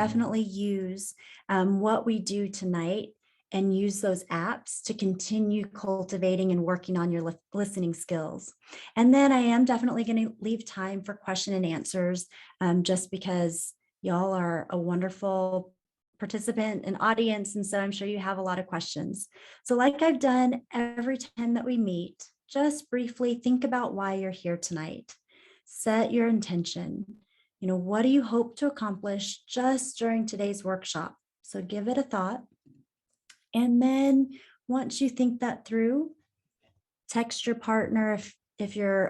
definitely use what we do tonight and use those apps to continue cultivating and working on your listening skills. And then I am definitely going to leave time for question and answers, just because y'all are a wonderful participant and audience. And so I'm sure you have a lot of questions. So like I've done every time that we meet, just briefly think about why you're here tonight. Set your intention. What do you hope to accomplish just during today's workshop? So give it a thought. And then once you think that through, text your partner. If your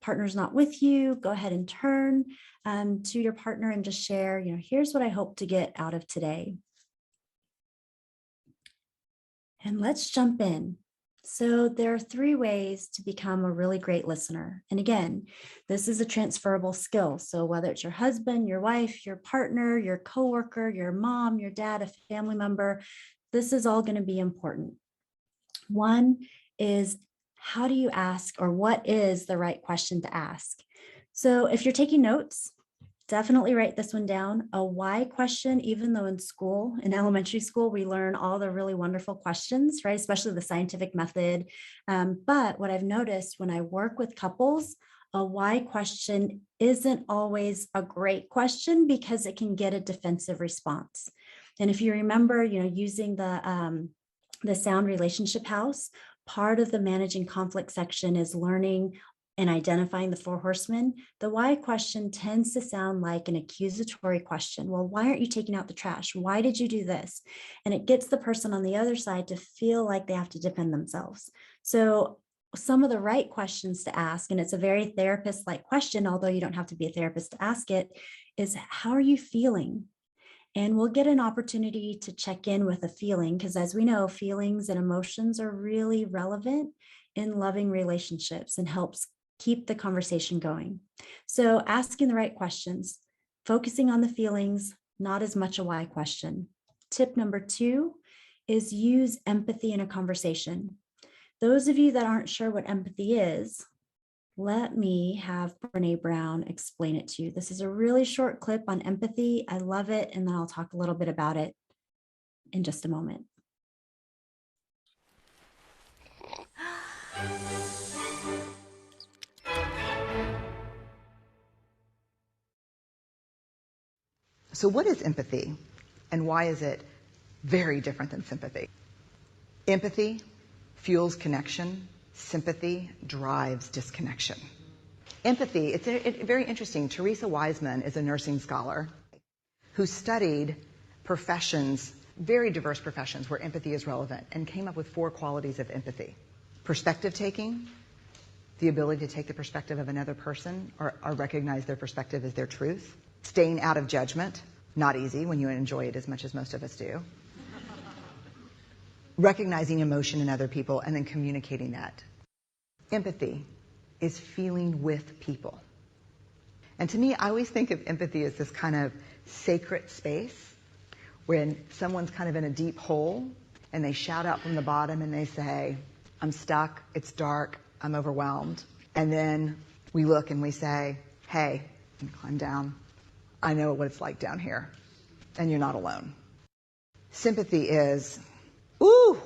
partner's not with you, go ahead and turn to your partner and just share, here's what I hope to get out of today. And let's jump in. So there are 3 ways to become a really great listener. And again, this is a transferable skill. So whether it's your husband, your wife, your partner, your coworker, your mom, your dad, a family member, this is all going to be important. One is, how do you ask, or what is the right question to ask? So if you're taking notes, definitely write this one down. A why question, even though in elementary school, we learn all the really wonderful questions, right? Especially the scientific method. But what I've noticed when I work with couples, a why question isn't always a great question because it can get a defensive response. And if you remember, using the Sound Relationship House, part of the managing conflict section is learning and identifying the 4 horsemen. The why question tends to sound like an accusatory question. Well, why aren't you taking out the trash? Why did you do this? And it gets the person on the other side to feel like they have to defend themselves. So some of the right questions to ask, and it's a very therapist-like question, although you don't have to be a therapist to ask it, is how are you feeling? And we'll get an opportunity to check in with a feeling, because as we know, feelings and emotions are really relevant in loving relationships and helps keep the conversation going. So asking the right questions, focusing on the feelings, not as much a why question. Tip number 2 is use empathy in a conversation. Those of you that aren't sure what empathy is, let me have Brene Brown explain it to you. This is a really short clip on empathy. I love it. And then I'll talk a little bit about it in just a moment. So what is empathy, and why is it very different than sympathy? Empathy fuels connection. Sympathy drives disconnection. Empathy, it's very interesting. Teresa Wiseman is a nursing scholar who studied professions, very diverse professions where empathy is relevant, and came up with 4 qualities of empathy. Perspective taking, the ability to take the perspective of another person or recognize their perspective as their truth. Staying out of judgment, not easy when you enjoy it as much as most of us do. Recognizing emotion in other people and then communicating that. Empathy is feeling with people. And to me, I always think of empathy as this kind of sacred space when someone's kind of in a deep hole and they shout out from the bottom and they say, I'm stuck, it's dark, I'm overwhelmed. And then we look and we say, hey, climb down. I know what it's like down here, and you're not alone. Sympathy is, ooh,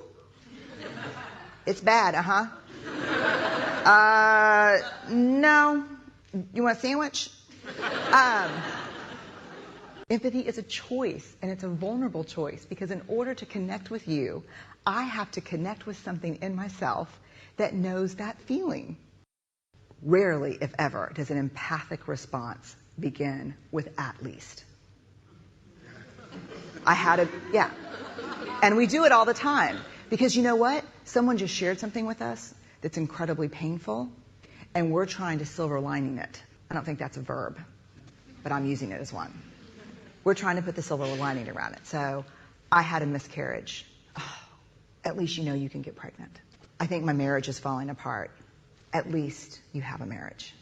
it's bad, no, you want a sandwich? Empathy is a choice, and it's a vulnerable choice, because in order to connect with you, I have to connect with something in myself that knows that feeling. Rarely, if ever, does an empathic response begin with at least. Yeah. And we do it all the time. Because you know what? Someone just shared something with us that's incredibly painful, and we're trying to silver lining it. I don't think that's a verb, but I'm using it as one. We're trying to put the silver lining around it. So, I had a miscarriage. Oh, at least you know you can get pregnant. I think my marriage is falling apart. At least you have a marriage.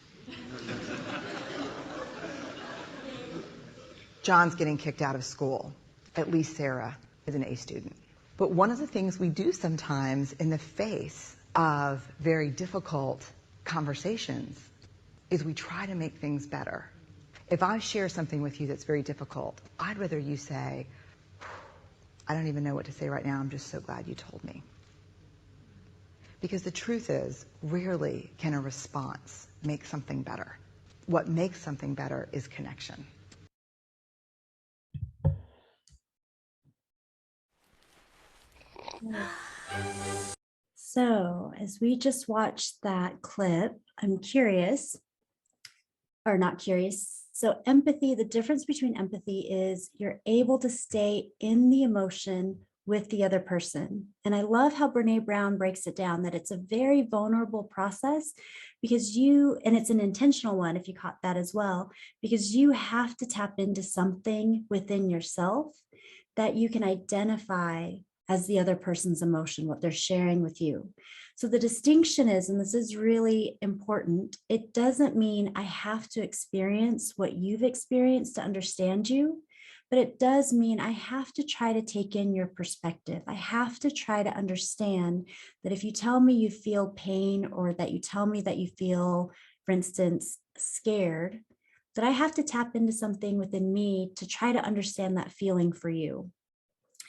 John's getting kicked out of school. At least Sarah is an A student. But one of the things we do sometimes in the face of very difficult conversations is we try to make things better. If I share something with you that's very difficult, I'd rather you say, I don't even know what to say right now. I'm just so glad you told me. Because the truth is, rarely can a response make something better. What makes something better is connection. So as we just watched that clip, I'm curious, or not curious. So empathy, the difference between empathy is you're able to stay in the emotion with the other person. And I love how Brene Brown breaks it down, that it's a very vulnerable process because and it's an intentional one, if you caught that as well, because you have to tap into something within yourself that you can identify as the other person's emotion, what they're sharing with you. So the distinction is, and this is really important, it doesn't mean I have to experience what you've experienced to understand you, but it does mean I have to try to take in your perspective. I have to try to understand that if you tell me you feel pain, or that you tell me that you feel, for instance, scared, that I have to tap into something within me to try to understand that feeling for you.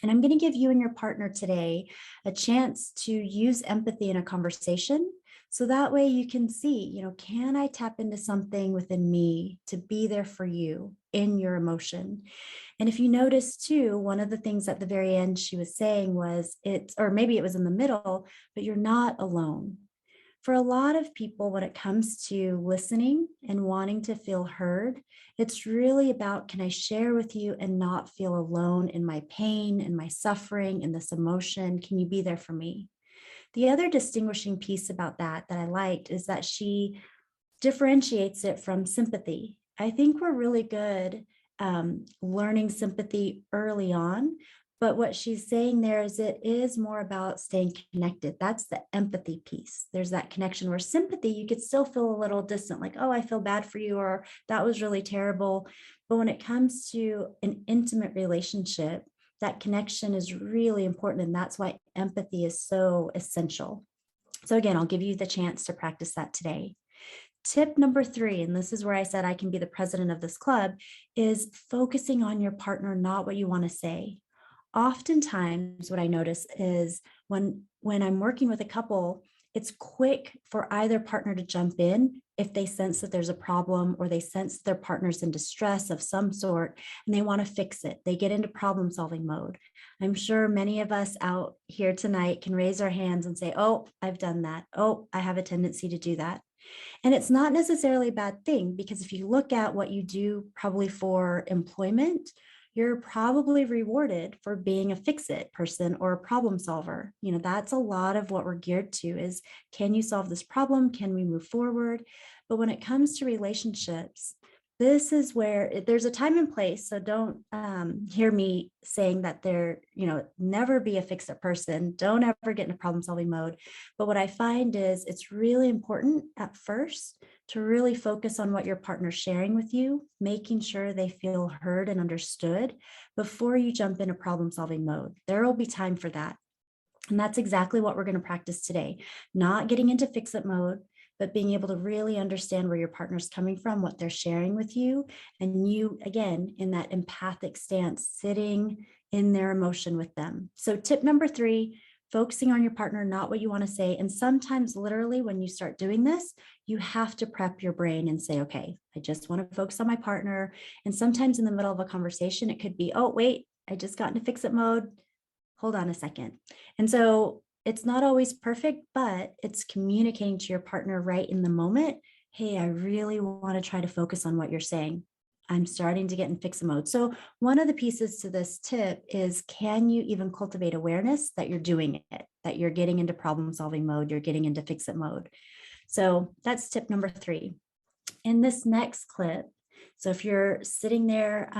And I'm going to give you and your partner today a chance to use empathy in a conversation. So that way you can see, can I tap into something within me to be there for you in your emotion? And if you notice too, one of the things at the very end she was saying was or maybe it was in the middle, but you're not alone. For a lot of people, when it comes to listening and wanting to feel heard, it's really about, can I share with you and not feel alone in my pain and my suffering and this emotion? Can you be there for me? The other distinguishing piece about that I liked is that she differentiates it from sympathy. I think we're really good learning sympathy early on, but what she's saying there is it is more about staying connected. That's the empathy piece. There's that connection, where sympathy, you could still feel a little distant, like, oh, I feel bad for you, or that was really terrible. But when it comes to an intimate relationship, that connection is really important. And that's why empathy is so essential. So again, I'll give you the chance to practice that today. Tip number 3, and this is where I said I can be the president of this club, is focusing on your partner, not what you want to say. Oftentimes what I notice is when I'm working with a couple, it's quick for either partner to jump in if they sense that there's a problem, or they sense their partner's in distress of some sort and they want to fix it. They get into problem solving mode. I'm sure many of us out here tonight can raise our hands and say, oh, I've done that. Oh, I have a tendency to do that. And it's not necessarily a bad thing, because if you look at what you do probably for employment, you're probably rewarded for being a fix-it person or a problem solver. That's a lot of what we're geared to is, can you solve this problem? Can we move forward? But when it comes to relationships, this is where there's a time and place. So don't hear me saying that never be a fix-it person. Don't ever get into problem solving mode. But what I find is it's really important at first to really focus on what your partner's sharing with you, making sure they feel heard and understood before you jump into problem solving mode. There will be time for that. And that's exactly what we're going to practice today. Not getting into fix-it mode, but being able to really understand where your partner's coming from, what they're sharing with you, and you, again, in that empathic stance, sitting in their emotion with them. So tip number 3, focusing on your partner, not what you want to say. And sometimes literally when you start doing this, you have to prep your brain and say, okay, I just want to focus on my partner. And sometimes in the middle of a conversation, it could be, oh, wait, I just got into fix-it mode. Hold on a second. And so it's not always perfect, but it's communicating to your partner right in the moment. Hey, I really want to try to focus on what you're saying. I'm starting to get in fix-it mode. So one of the pieces to this tip is, can you even cultivate awareness that you're doing it, that you're getting into problem solving mode, you're getting into fix-it mode. So that's tip number 3. In this next clip, so if you're sitting there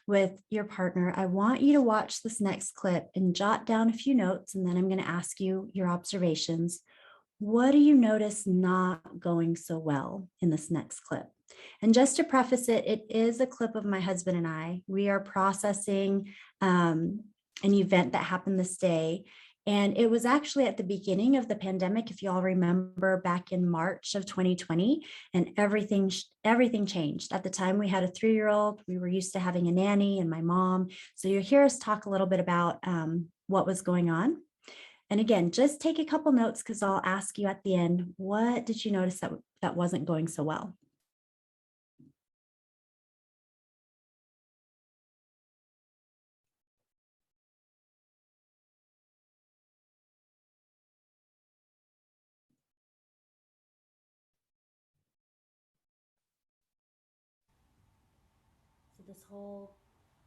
with your partner, I want you to watch this next clip and jot down a few notes, and then I'm going to ask you your observations. What do you notice not going so well in this next clip? And just to preface it, it is a clip of my husband and I. We are processing an event that happened this day. And it was actually at the beginning of the pandemic, if you all remember, back in March of 2020, and everything changed. At the time, we had a 3-year-old. We were used to having a nanny and my mom. So you'll hear us talk a little bit about what was going on. And again, just take a couple notes because I'll ask you at the end, what did you notice that wasn't going so well? So this whole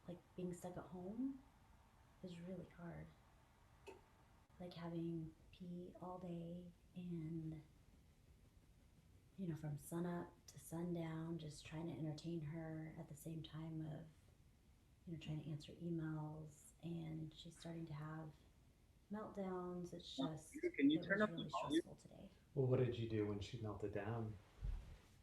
like being stuck at home is really hard. Like having pee all day and from sun up to sundown, just trying to entertain her at the same time of trying to answer emails, and she's starting to have meltdowns. It's just, Can you it turn was up the really volume? stressful today. Well, what did you do when she melted down?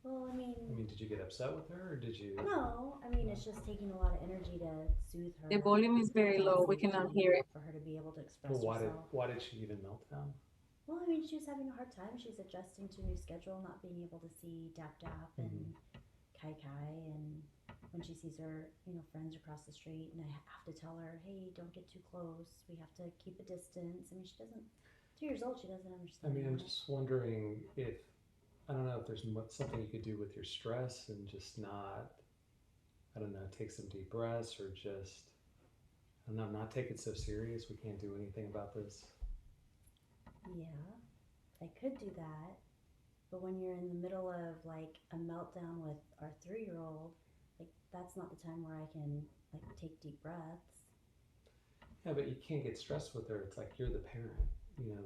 Well, I mean, did you get upset with her or did you? no, it's just taking a lot of energy to soothe her. The volume is very low. We cannot hear it. For her to be able to express Well, herself. why did she even melt down? Well, she was having a hard time. She's adjusting to a new schedule, not being able to see Dap Dap and Kai Kai, and when she sees her, friends across the street, and I have to tell her, hey, don't get too close. We have to keep a distance. She doesn't. 2 years old, she doesn't understand. I'm just wondering if I don't know if there's something you could do with your stress and just not, I don't know, take some deep breaths or just, I don't know, not take it so serious. We can't do anything about this. Yeah, I could do that. But when you're in the middle of like a meltdown with our 3-year-old, like that's not the time where I can like take deep breaths. Yeah, but you can't get stressed with her. It's like you're the parent.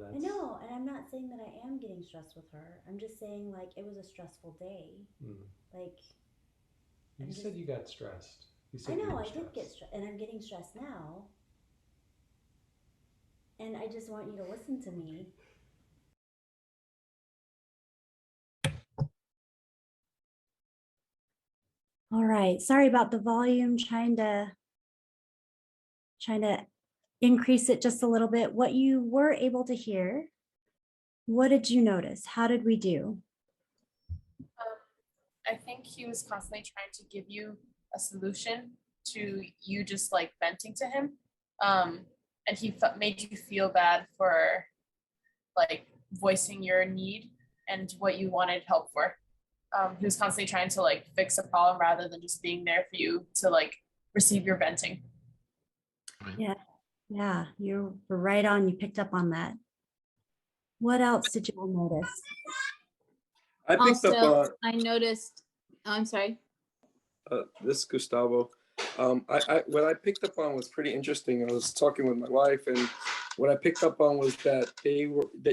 That's. I know, and I'm not saying that I am getting stressed with her. I'm just saying like it was a stressful day. Like you said you got stressed. You said I know you were I stressed. did get stressed, and I'm getting stressed now. And I just want you to listen to me. All right, sorry about the volume, trying to increase it just a little bit. What you were able to hear, what did you notice? How did we do? I think he was constantly trying to give you a solution to you just like venting to him. And he made you feel bad for like voicing your need and what you wanted help for. He was constantly trying to like fix a problem rather than just being there for you to like receive your venting. Yeah, you were right on. You picked up on that. What else did you all notice? I picked up on. I noticed. Oh, I'm sorry. This is Gustavo. What I picked up on was pretty interesting. I was talking with my wife, and what I picked up on was that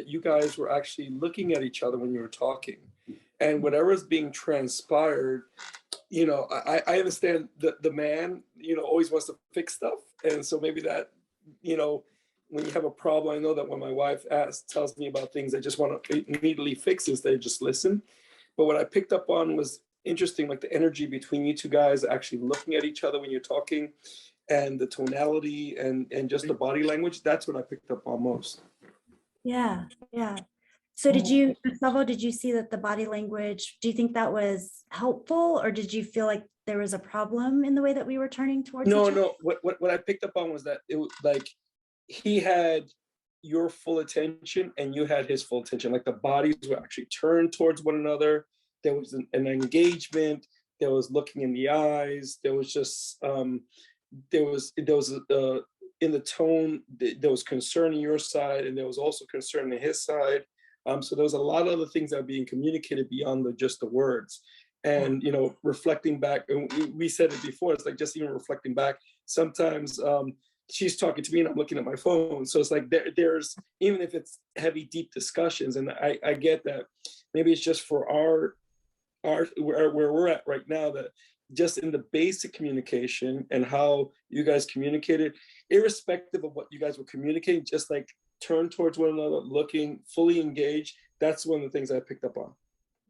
you guys were actually looking at each other when you were talking, and whatever is being transpired. I understand the man, always wants to fix stuff, and so maybe that, when you have a problem, I know that when my wife tells me about things, I just want to immediately fix this. They just listen. But what I picked up on was interesting, like the energy between you two guys actually looking at each other when you're talking, and the tonality and just the body language. That's what I picked up on most. Yeah. So Gustavo, did you see that the body language, do you think that was helpful, or did you feel like there was a problem in the way that we were turning towards each other? No. What I picked up on was that it was like he had your full attention and you had his full attention. Like the bodies were actually turned towards one another. There was an engagement. There was looking in the eyes. There was just there was in the tone. There was concern on your side, and there was also concern on his side. So there was a lot of other things that are being communicated beyond just the words. And reflecting back, and we said it before. It's like just even reflecting back. Sometimes she's talking to me and I'm looking at my phone. So it's like there's, even if it's heavy, deep discussions, and I get that maybe it's just for our where we're at right now, that just in the basic communication and how you guys communicated, irrespective of what you guys were communicating, just like turn towards one another, looking fully engaged. That's one of the things I picked up on.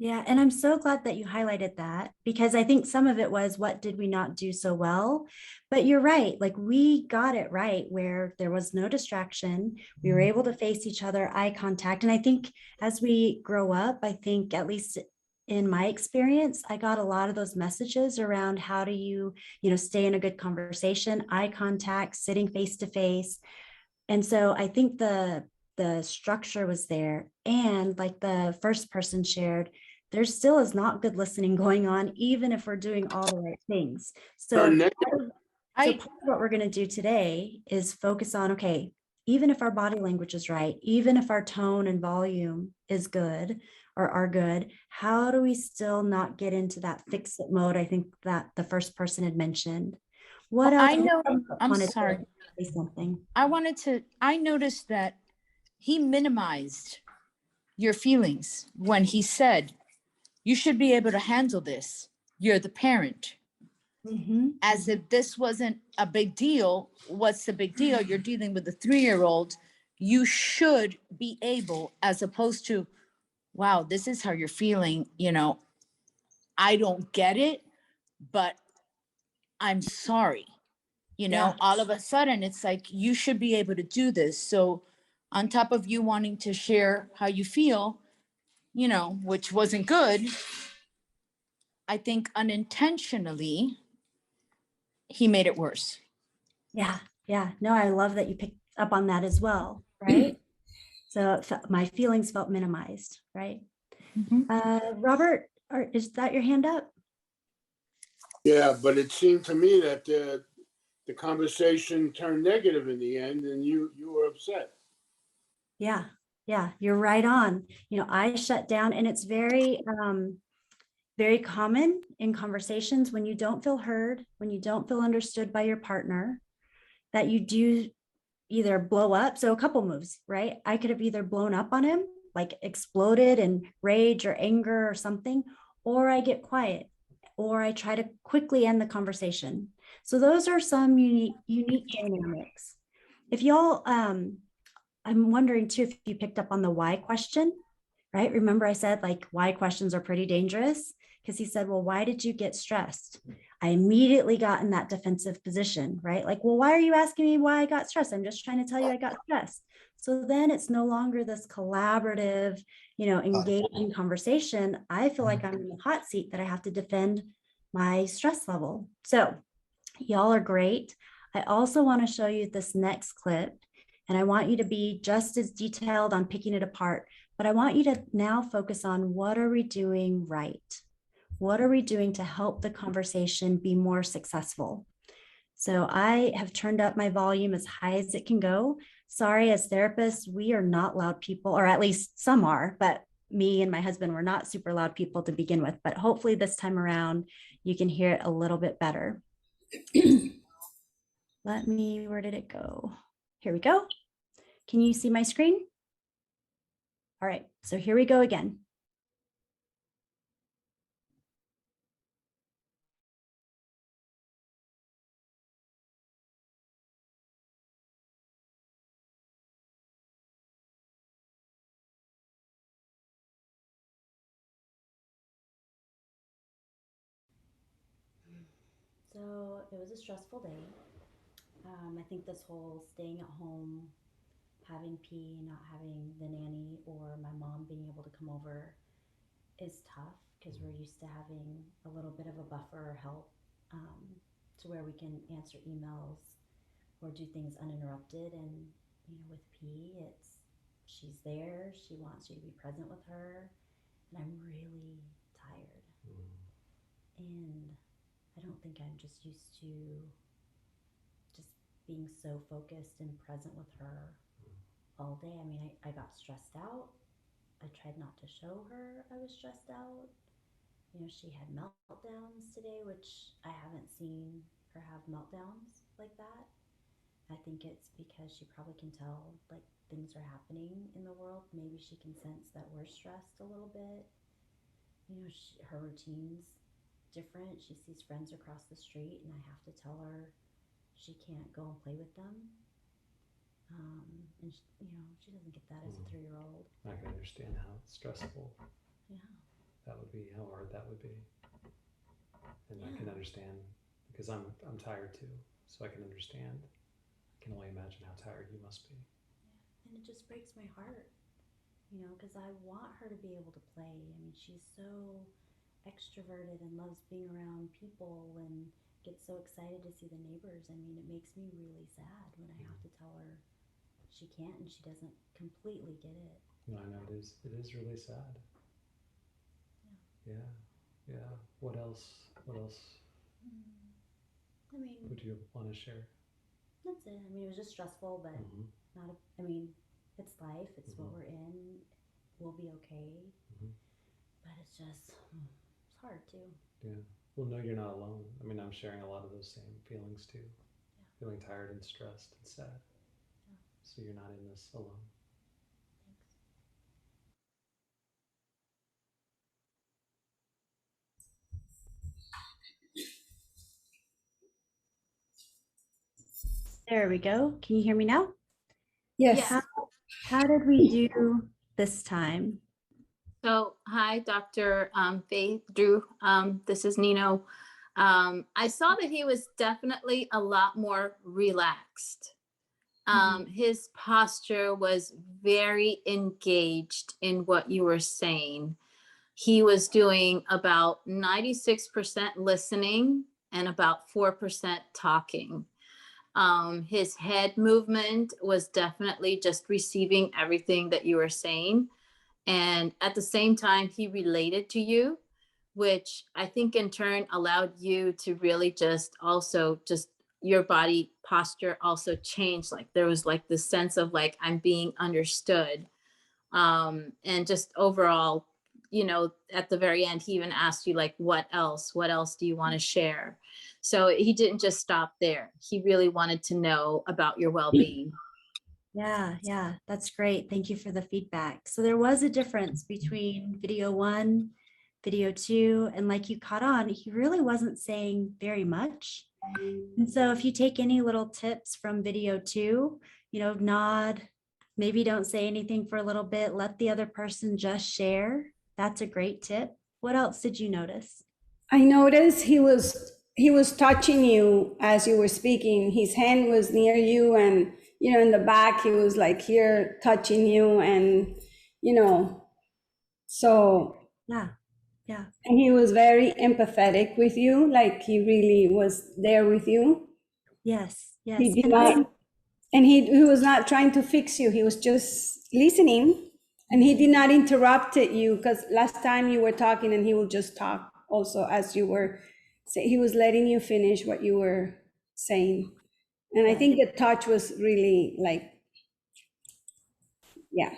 Yeah, and I'm so glad that you highlighted that because I think some of it was what did we not do so well? But you're right, like we got it right where there was no distraction. We were able to face each other, eye contact. And I think as we grow up, I think at least in my experience, I got a lot of those messages around how do you stay in a good conversation, eye contact, sitting face to face. And so I think the structure was there. And like the first person shared, there still is not good listening going on, even if we're doing all the right things. Turn So, negative. so I part of what we're going to do today is focus on, okay, even if our body language is right, even if our tone and volume is good or are good, how do we still not get into that fix it mode? I think that the first person had mentioned. What well, else? I know. I'm Wanted to sorry. say something. I noticed that he minimized your feelings when he said, you should be able to handle this. You're the parent. Mhm. As if this wasn't a big deal. What's the big deal? You're dealing with a 3-year-old. You should be able, as opposed to, wow, this is how you're feeling. I don't get it, but I'm sorry. Yeah. All of a sudden, it's like, you should be able to do this. So, on top of you wanting to share how you feel, which wasn't good, I think unintentionally, he made it worse. Yeah. Yeah. No, I love that you picked up on that as well. Right. So my feelings felt minimized. Right. Mhm. Robert, is that your hand up? Yeah, but it seemed to me that the conversation turned negative in the end, and you were upset. Yeah. Yeah. You're right on. I shut down and it's very common in conversations when you don't feel heard, when you don't feel understood by your partner, that you do either blow up. So a couple moves, right? I could have either blown up on him, like exploded in rage or anger or something, or I get quiet, or I try to quickly end the conversation. So those are some unique dynamics. If y'all, I'm wondering too if you picked up on the why question, right? Remember I said like why questions are pretty dangerous because he said, well, why did you get stressed? I immediately got in that defensive position, right? Like, well, why are you asking me why I got stressed? I'm just trying to tell you I got stressed. So then it's no longer this collaborative, engaging conversation. I feel like I'm in the hot seat that I have to defend my stress level. So y'all are great. I also want to show you this next clip, and I want you to be just as detailed on picking it apart, but I want you to now focus on what are we doing right? What are we doing to help the conversation be more successful? So I have turned up my volume as high as it can go. Sorry, as therapists, we are not loud people, or at least some are, but me and my husband were not super loud people to begin with. But hopefully this time around, you can hear it a little bit better. Where did it go? Here we go. Can you see my screen? All right, so here we go again. So it was a stressful day. I think this whole staying at home, having P, not having the nanny or my mom being able to come over is tough because we're used to having a little bit of a buffer or help to where we can answer emails or do things uninterrupted. And with P, she's there, she wants you to be present with her, and I'm really tired. And I don't think I'm just used to just being so focused and present with her all day. I mean, I got stressed out. I tried not to show her I was stressed out. She had meltdowns today, which I haven't seen her have meltdowns like that. I think it's because she probably can tell like things are happening in the world. Maybe she can sense that we're stressed a little bit. Her routine's different. She sees friends across the street, and I have to tell her she can't go and play with them. And she doesn't get that as a 3-year-old. I can understand how stressful Yeah. that would be, how hard that would be. And I can understand, because I'm tired too, so I can understand. I can only imagine how tired you must be. And it just breaks my heart, because I want her to be able to play. I mean, she's so extroverted and loves being around people and gets so excited to see the neighbors. I mean, it makes me really sad when I have to tell her she can't and she doesn't completely get it. No, I know it is really sad. Yeah. What else I mean, would you want to share? that's it. I mean, it was just stressful, but it's life. It's what we're in. We'll be okay. But it's just, it's hard too. Yeah. Well, no, you're not alone. I mean, I'm sharing a lot of those same feelings too. Feeling tired and stressed and sad. So you're not in this alone. There we go. Can you hear me now? Yes. How did we do this time? So, hi, Dr. Faith Drew. This is Nino. I saw that he was definitely a lot more relaxed. His posture was very engaged in what you were saying. He was doing about 96% listening and about 4% talking. His head movement was definitely just receiving everything that you were saying. And at the same time, he related to you, which I think in turn allowed you to really just your body posture also changed. Like there was like this sense of like, I'm being understood. And just overall, at the very end, he even asked you like, what else do you want to share? So he didn't just stop there. He really wanted to know about your well-being. Yeah, that's great. Thank you for the feedback. So there was a difference between video 1, video 2, and like you caught on, he really wasn't saying very much. And so if you take any little tips from video 2, nod, maybe don't say anything for a little bit, let the other person just share. That's a great tip. What else did you notice? I noticed he was touching you as you were speaking. His hand was near you, and in the back he was like here touching you, and so yeah. And he was very empathetic with you, like he really was there with you. Yes. He did not, and he was not trying to fix you. He was just listening, and he did not interrupt you, because last time you were talking and he would just talk also as you were saying. He was letting you finish what you were saying. And I think the touch was really like, yeah.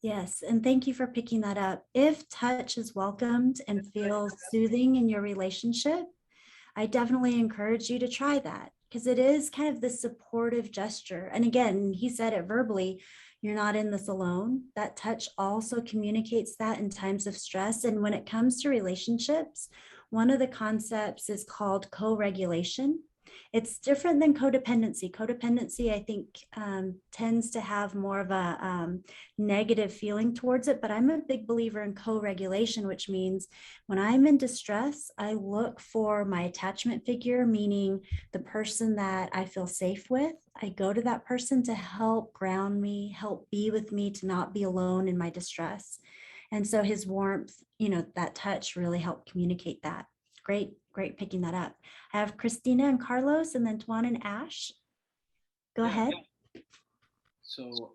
Yes, and thank you for picking that up. If touch is welcomed and feels soothing in your relationship, I definitely encourage you to try that, because it is kind of the supportive gesture. And again, he said it verbally, you're not in this alone. That touch also communicates that in times of stress. And when it comes to relationships, one of the concepts is called co-regulation. It's different than codependency. Codependency, I think, tends to have more of a negative feeling towards it, but I'm a big believer in co-regulation, which means when I'm in distress, I look for my attachment figure, meaning the person that I feel safe with. I go to that person to help ground me, help be with me, to not be alone in my distress. And so his warmth, that touch really helped communicate that. Great picking that up. I have Christina and Carlos, and then Tuan and Ash. Go ahead. So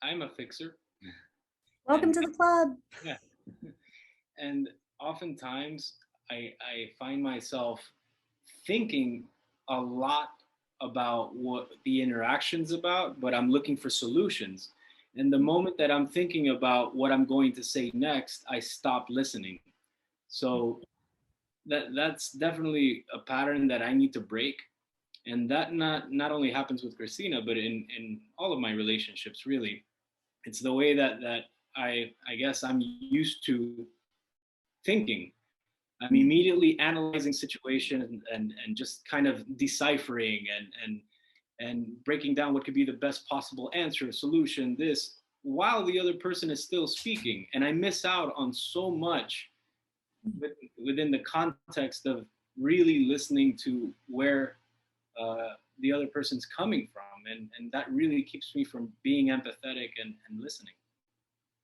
I'm a fixer. Welcome to the club. Yeah. And oftentimes I find myself thinking a lot about what the interaction's about, but I'm looking for solutions. And the moment that I'm thinking about what I'm going to say next, I stop listening. So that's definitely a pattern that I need to break. And that not only happens with Christina, but in all of my relationships, really. It's the way that I guess I'm used to thinking. I'm immediately analyzing situations and just kind of deciphering and breaking down what could be the best possible answer, solution, this. while the other person is still speaking, and I miss out on so much within the context of really listening to where the other person's coming from, and that really keeps me from being empathetic and listening.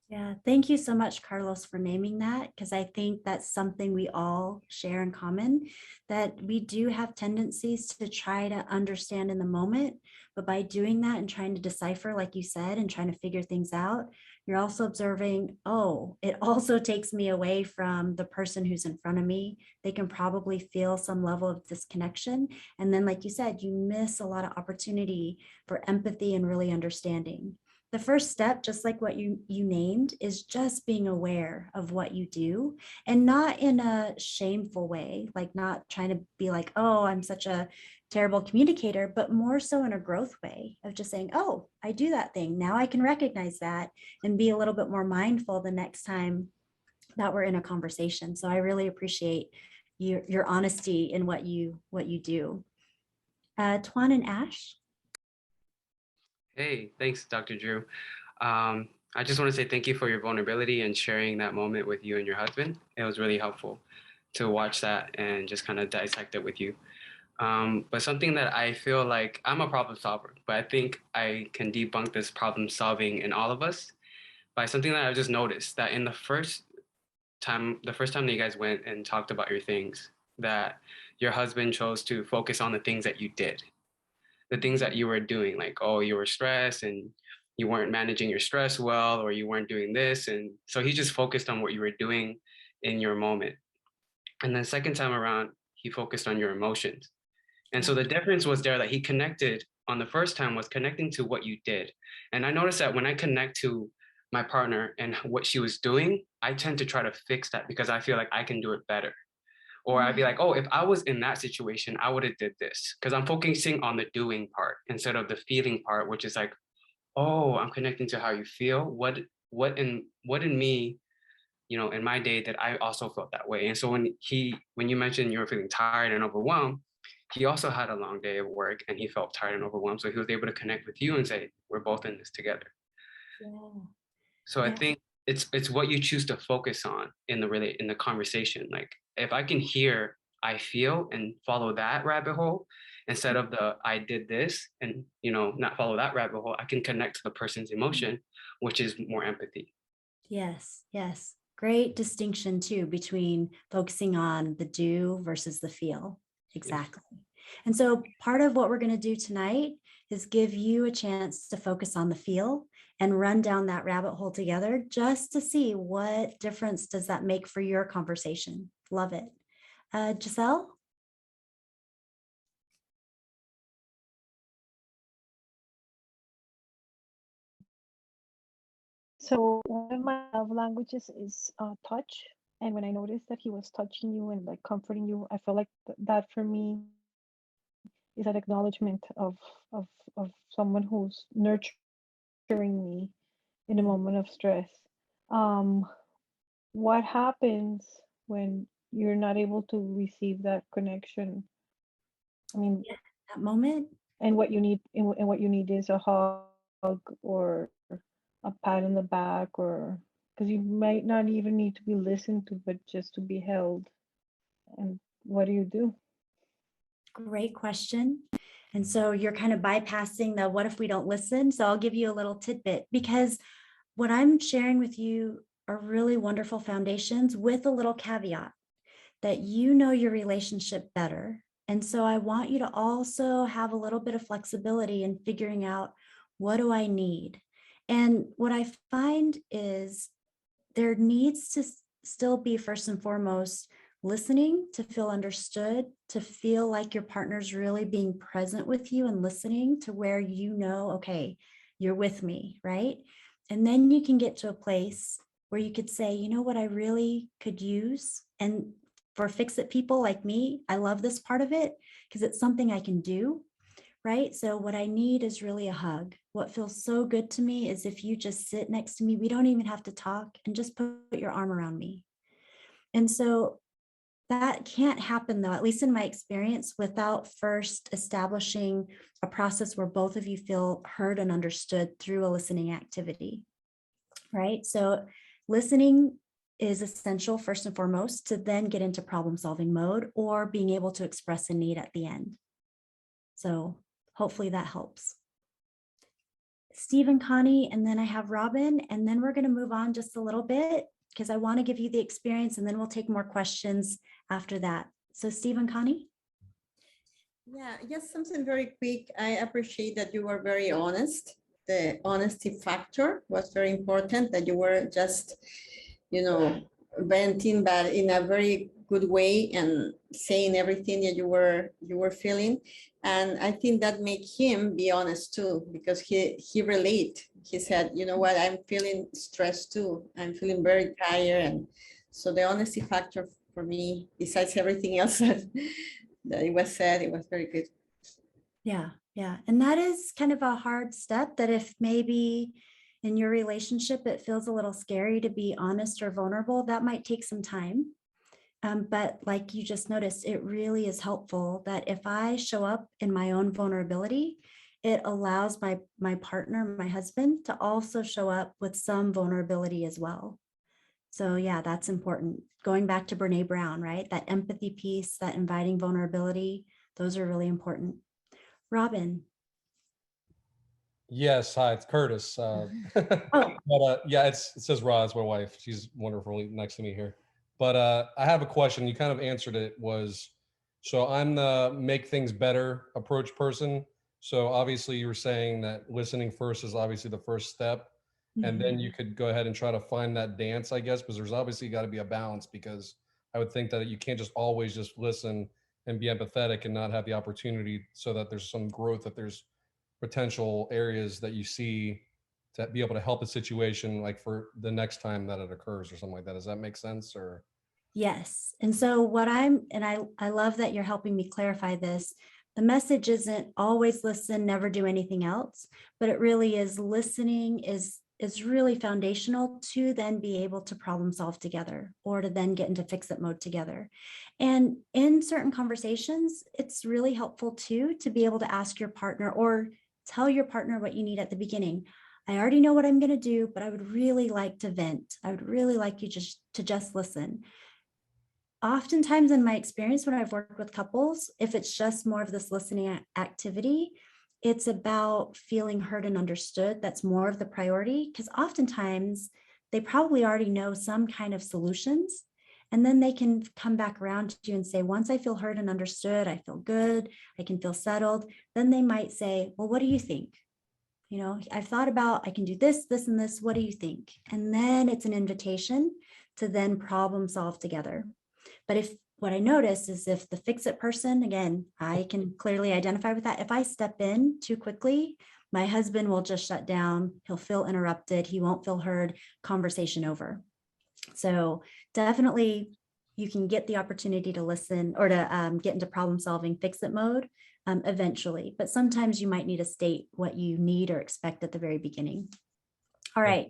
Yeah, thank you so much, Carlos, for naming that, because I think that's something we all share in common, that we do have tendencies to try to understand in the moment, but by doing that and trying to decipher, like you said, and trying to figure things out, you're also observing, oh, it also takes me away from the person who's in front of me. They can probably feel some level of disconnection. And then, like you said, you miss a lot of opportunity for empathy and really understanding. The first step, just like what you named, is just being aware of what you do, and not in a shameful way, like not trying to be like, oh, I'm such a terrible communicator, but more so in a growth way of just saying, oh, I do that thing. Now I can recognize that and be a little bit more mindful the next time that we're in a conversation. So I really appreciate your honesty in what you do. Tuan and Ash. Hey, thanks, Dr. Drew. I just want to say thank you for your vulnerability and sharing that moment with you and your husband. It was really helpful to watch that and just kind of dissect it with you. But something that I feel like I'm a problem solver, but I think I can debunk this problem solving in all of us by something that I just noticed, that in the first time that you guys went and talked about your things, that your husband chose to focus on the things that you did, the things that you were doing, like, oh, you were stressed and you weren't managing your stress well, or you weren't doing this. And so he just focused on what you were doing in your moment. And then second time around, he focused on your emotions. And so the difference was there, that he connected on the first time was connecting to what you did. And I noticed that when I connect to my partner and what she was doing, I tend to try to fix that because I feel like I can do it better. Or I'd be like, oh, if I was in that situation, I would have did this, because I'm focusing on the doing part instead of the feeling part, which is like, oh, I'm connecting to how you feel. What in me, in my day that I also felt that way. And so when you mentioned you were feeling tired and overwhelmed, he also had a long day of work and he felt tired and overwhelmed. So he was able to connect with you and say, we're both in this together. Yeah. So I think it's what you choose to focus on in the conversation. Like, if I can hear I feel and follow that rabbit hole instead of the I did this and not follow that rabbit hole, I can connect to the person's emotion, which is more empathy. Yes, yes. Great distinction too between focusing on the do versus the feel. Exactly. And so part of what we're going to do tonight is give you a chance to focus on the feel and run down that rabbit hole together, just to see what difference does that make for your conversation. Love it. Giselle? So one of my love languages is touch. And when I noticed that he was touching you and like comforting you, I felt like that for me is an acknowledgement of someone who's nurturing me in a moment of stress. What happens when you're not able to receive that connection? I mean, that moment, and what you need, and what you need is a hug or a pat on the back, or because you might not even need to be listened to, but just to be held. And what do you do? Great question. And so you're kind of bypassing the what if we don't listen? So I'll give you a little tidbit, because what I'm sharing with you are really wonderful foundations with a little caveat that you know your relationship better. And so I want you to also have a little bit of flexibility in figuring out, what do I need? And what I find is there needs to still be, first and foremost, listening, to feel understood, to feel like your partner's really being present with you and listening to where okay, you're with me, right? And then you can get to a place where you could say, you know what I really could use? And for fix-it people like me, I love this part of it because it's something I can do, right? So what I need is really a hug. What feels so good to me is if you just sit next to me, we don't even have to talk, and just put your arm around me. And so that can't happen, though, at least in my experience, without first establishing a process where both of you feel heard and understood through a listening activity. right? So listening is essential first and foremost to then get into problem solving mode or being able to express a need at the end. So hopefully that helps. Steve and Connie, and then I have Robin, and then we're going to move on just a little bit because I want to give you the experience and then we'll take more questions after that. So Steve and Connie. Yeah, just something very quick. I appreciate that you were very honest. The honesty factor was very important, that you were just, venting, but in a very good way and saying everything that you were feeling. And I think that made him be honest too, because he relate. He said, you know what, I'm feeling stressed too. I'm feeling very tired. And so the honesty factor for me, besides everything else that it was said, it was very good. Yeah. And that is kind of a hard step, that if maybe in your relationship, it feels a little scary to be honest or vulnerable, that might take some time. But like you just noticed, it really is helpful that if I show up in my own vulnerability, it allows my partner, my husband, to also show up with some vulnerability as well. So yeah, that's important. Going back to Brene Brown, right? That empathy piece, that inviting vulnerability, those are really important. Robin. Yes, hi, it's Curtis. But yeah, it says Roz, my wife. She's wonderful next to me here. But I have a question. You kind of answered it. So I'm the make things better approach person. So obviously you were saying that listening first is obviously the first step. And then you could go ahead and try to find that dance, I guess, because there's obviously got to be a balance, because I would think that you can't just always just listen and be empathetic and not have the opportunity, so that there's some growth, that there's potential areas that you see to be able to help a situation, like for the next time that it occurs or something like that. Does that make sense? Or Yes. And so I love that you're helping me clarify this. The message isn't always listen, never do anything else, but it really is listening is really foundational to then be able to problem solve together, or to then get into fix it mode together. And in certain conversations, it's really helpful too, to be able to ask your partner or tell your partner what you need at the beginning. I already know what I'm going to do, but I would really like to vent. I would really like you to just listen. Oftentimes in my experience, when I've worked with couples, if it's just more of this listening activity, it's about feeling heard and understood. That's more of the priority, because oftentimes they probably already know some kind of solutions. And then they can come back around to you and say, once I feel heard and understood, I feel good, I can feel settled. Then they might say, well, what do you think? I've thought about, I can do this, this, and this. What do you think? And then it's an invitation to then problem solve together. But what I notice is if the fix it person, again, I can clearly identify with that. If I step in too quickly, my husband will just shut down. He'll feel interrupted. He won't feel heard. Conversation over. So definitely you can get the opportunity to listen, or to get into problem solving, fix it mode eventually. But sometimes you might need to state what you need or expect at the very beginning. All right.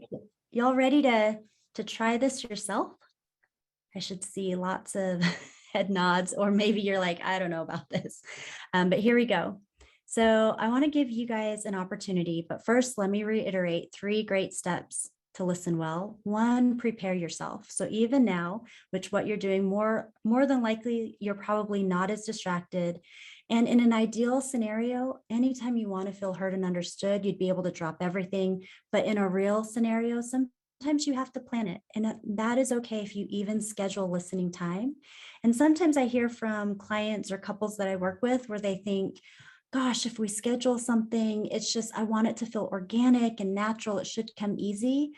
Y'all ready to try this yourself? I should see lots of head nods, or maybe you're like, I don't know about this, but here we go. So I want to give you guys an opportunity, but first let me reiterate 3 great steps to listen well. 1, prepare yourself. So even now, what you're doing, more than likely, you're probably not as distracted. And in an ideal scenario, anytime you want to feel heard and understood, you'd be able to drop everything. But in a real scenario, sometimes you have to plan it, and that is okay if you even schedule listening time. And sometimes I hear from clients or couples that I work with where they think, gosh, if we schedule something, it's just, I want it to feel organic and natural. It should come easy.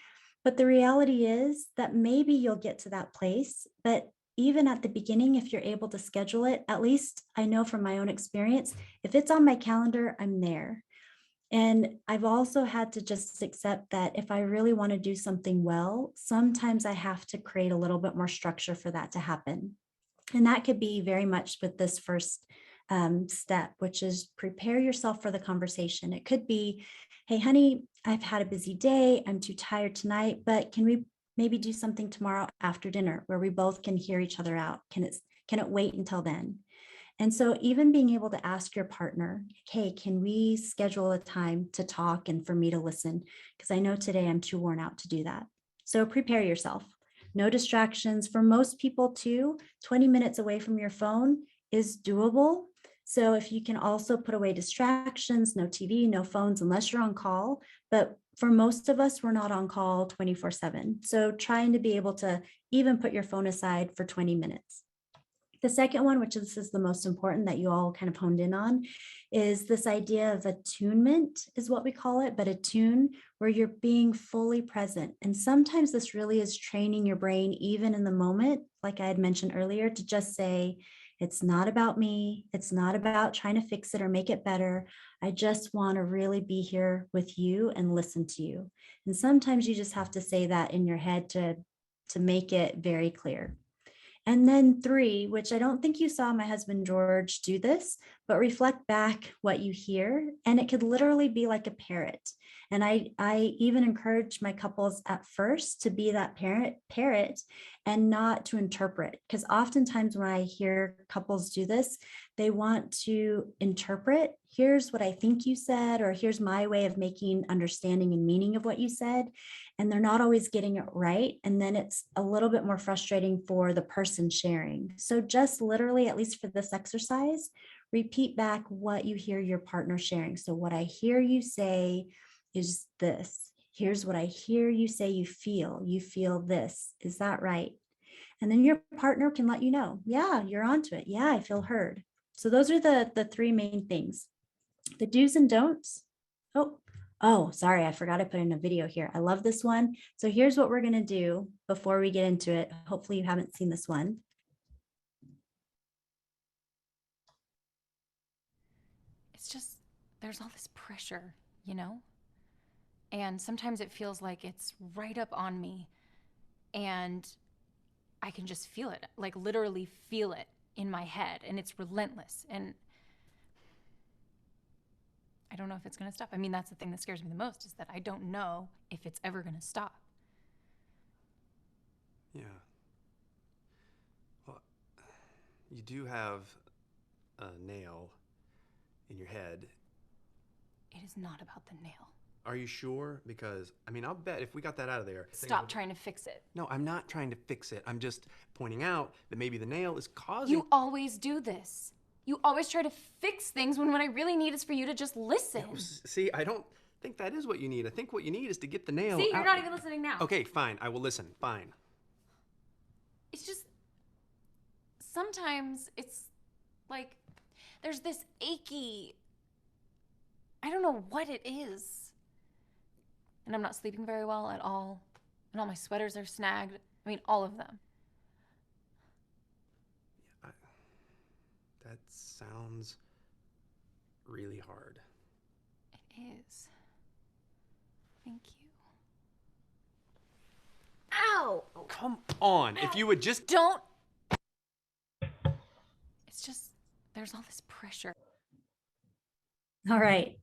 But the reality is that maybe you'll get to that place. But even at the beginning, if you're able to schedule it, at least I know from my own experience, if it's on my calendar, I'm there. And I've also had to just accept that if I really want to do something well, sometimes I have to create a little bit more structure for that to happen. And that could be very much with this first step, which is prepare yourself for the conversation. It could be, hey, honey, I've had a busy day. I'm too tired tonight, but can we maybe do something tomorrow after dinner where we both can hear each other out? Can it wait until then? And so even being able to ask your partner, hey, can we schedule a time to talk and for me to listen? Because I know today I'm too worn out to do that. So prepare yourself. No distractions. For most people too, 20 minutes away from your phone is doable. So if you can also put away distractions, no TV, no phones, unless you're on call. But for most of us, we're not on call 24/7. So trying to be able to even put your phone aside for 20 minutes. The second one, which this is the most important that you all kind of honed in on, is this idea of attunement is what we call it, but attune where you're being fully present. And sometimes this really is training your brain, even in the moment, like I had mentioned earlier, to just say, it's not about me. It's not about trying to fix it or make it better. I just want to really be here with you and listen to you. And sometimes you just have to say that in your head to make it very clear. And then 3, which I don't think you saw my husband George do this, but reflect back what you hear. And it could literally be like a parrot. And I even encourage my couples at first to be that parrot and not to interpret. Because oftentimes when I hear couples do this, they want to interpret. Here's what I think you said, or here's my way of making understanding and meaning of what you said. And they're not always getting it right. And then it's a little bit more frustrating for the person sharing. So just literally, at least for this exercise, repeat back what you hear your partner sharing. So what I hear you say is this. Here's what I hear you say you feel this. Is that right? And then your partner can let you know, yeah, you're onto it. Yeah, I feel heard. So those are the 3 main things. The do's and don'ts. Oh, sorry, I forgot to put in a video here. I love this one. So here's what we're going to do before we get into it. Hopefully you haven't seen this one. It's just, there's all this pressure, you know? And sometimes it feels like it's right up on me and I can just feel it, like literally feel it in my head, and it's relentless. And I don't know if it's going to stop. I mean, that's the thing that scares me the most, is that I don't know if it's ever going to stop. Yeah. Well, you do have a nail in your head. It is not about the nail. Are you sure? Because, I mean, I'll bet if we got that out of there... Stop trying to fix it. No, I'm not trying to fix it. I'm just pointing out that maybe the nail is causing... You always do this. You always try to fix things when what I really need is for you to just listen. Yeah, see, I don't think that is what you need. I think what you need is to get the nail See, you're out. not even listening now. Okay, fine. I will listen. Fine. It's just, sometimes it's like, there's this achy, I don't know what it is. And I'm not sleeping very well at all. And all my sweaters are snagged. I mean, all of them. That sounds really hard. It is. Thank you. Ow! Oh, come on. Ow. If you would just... Don't! It's just, there's all this pressure. All right.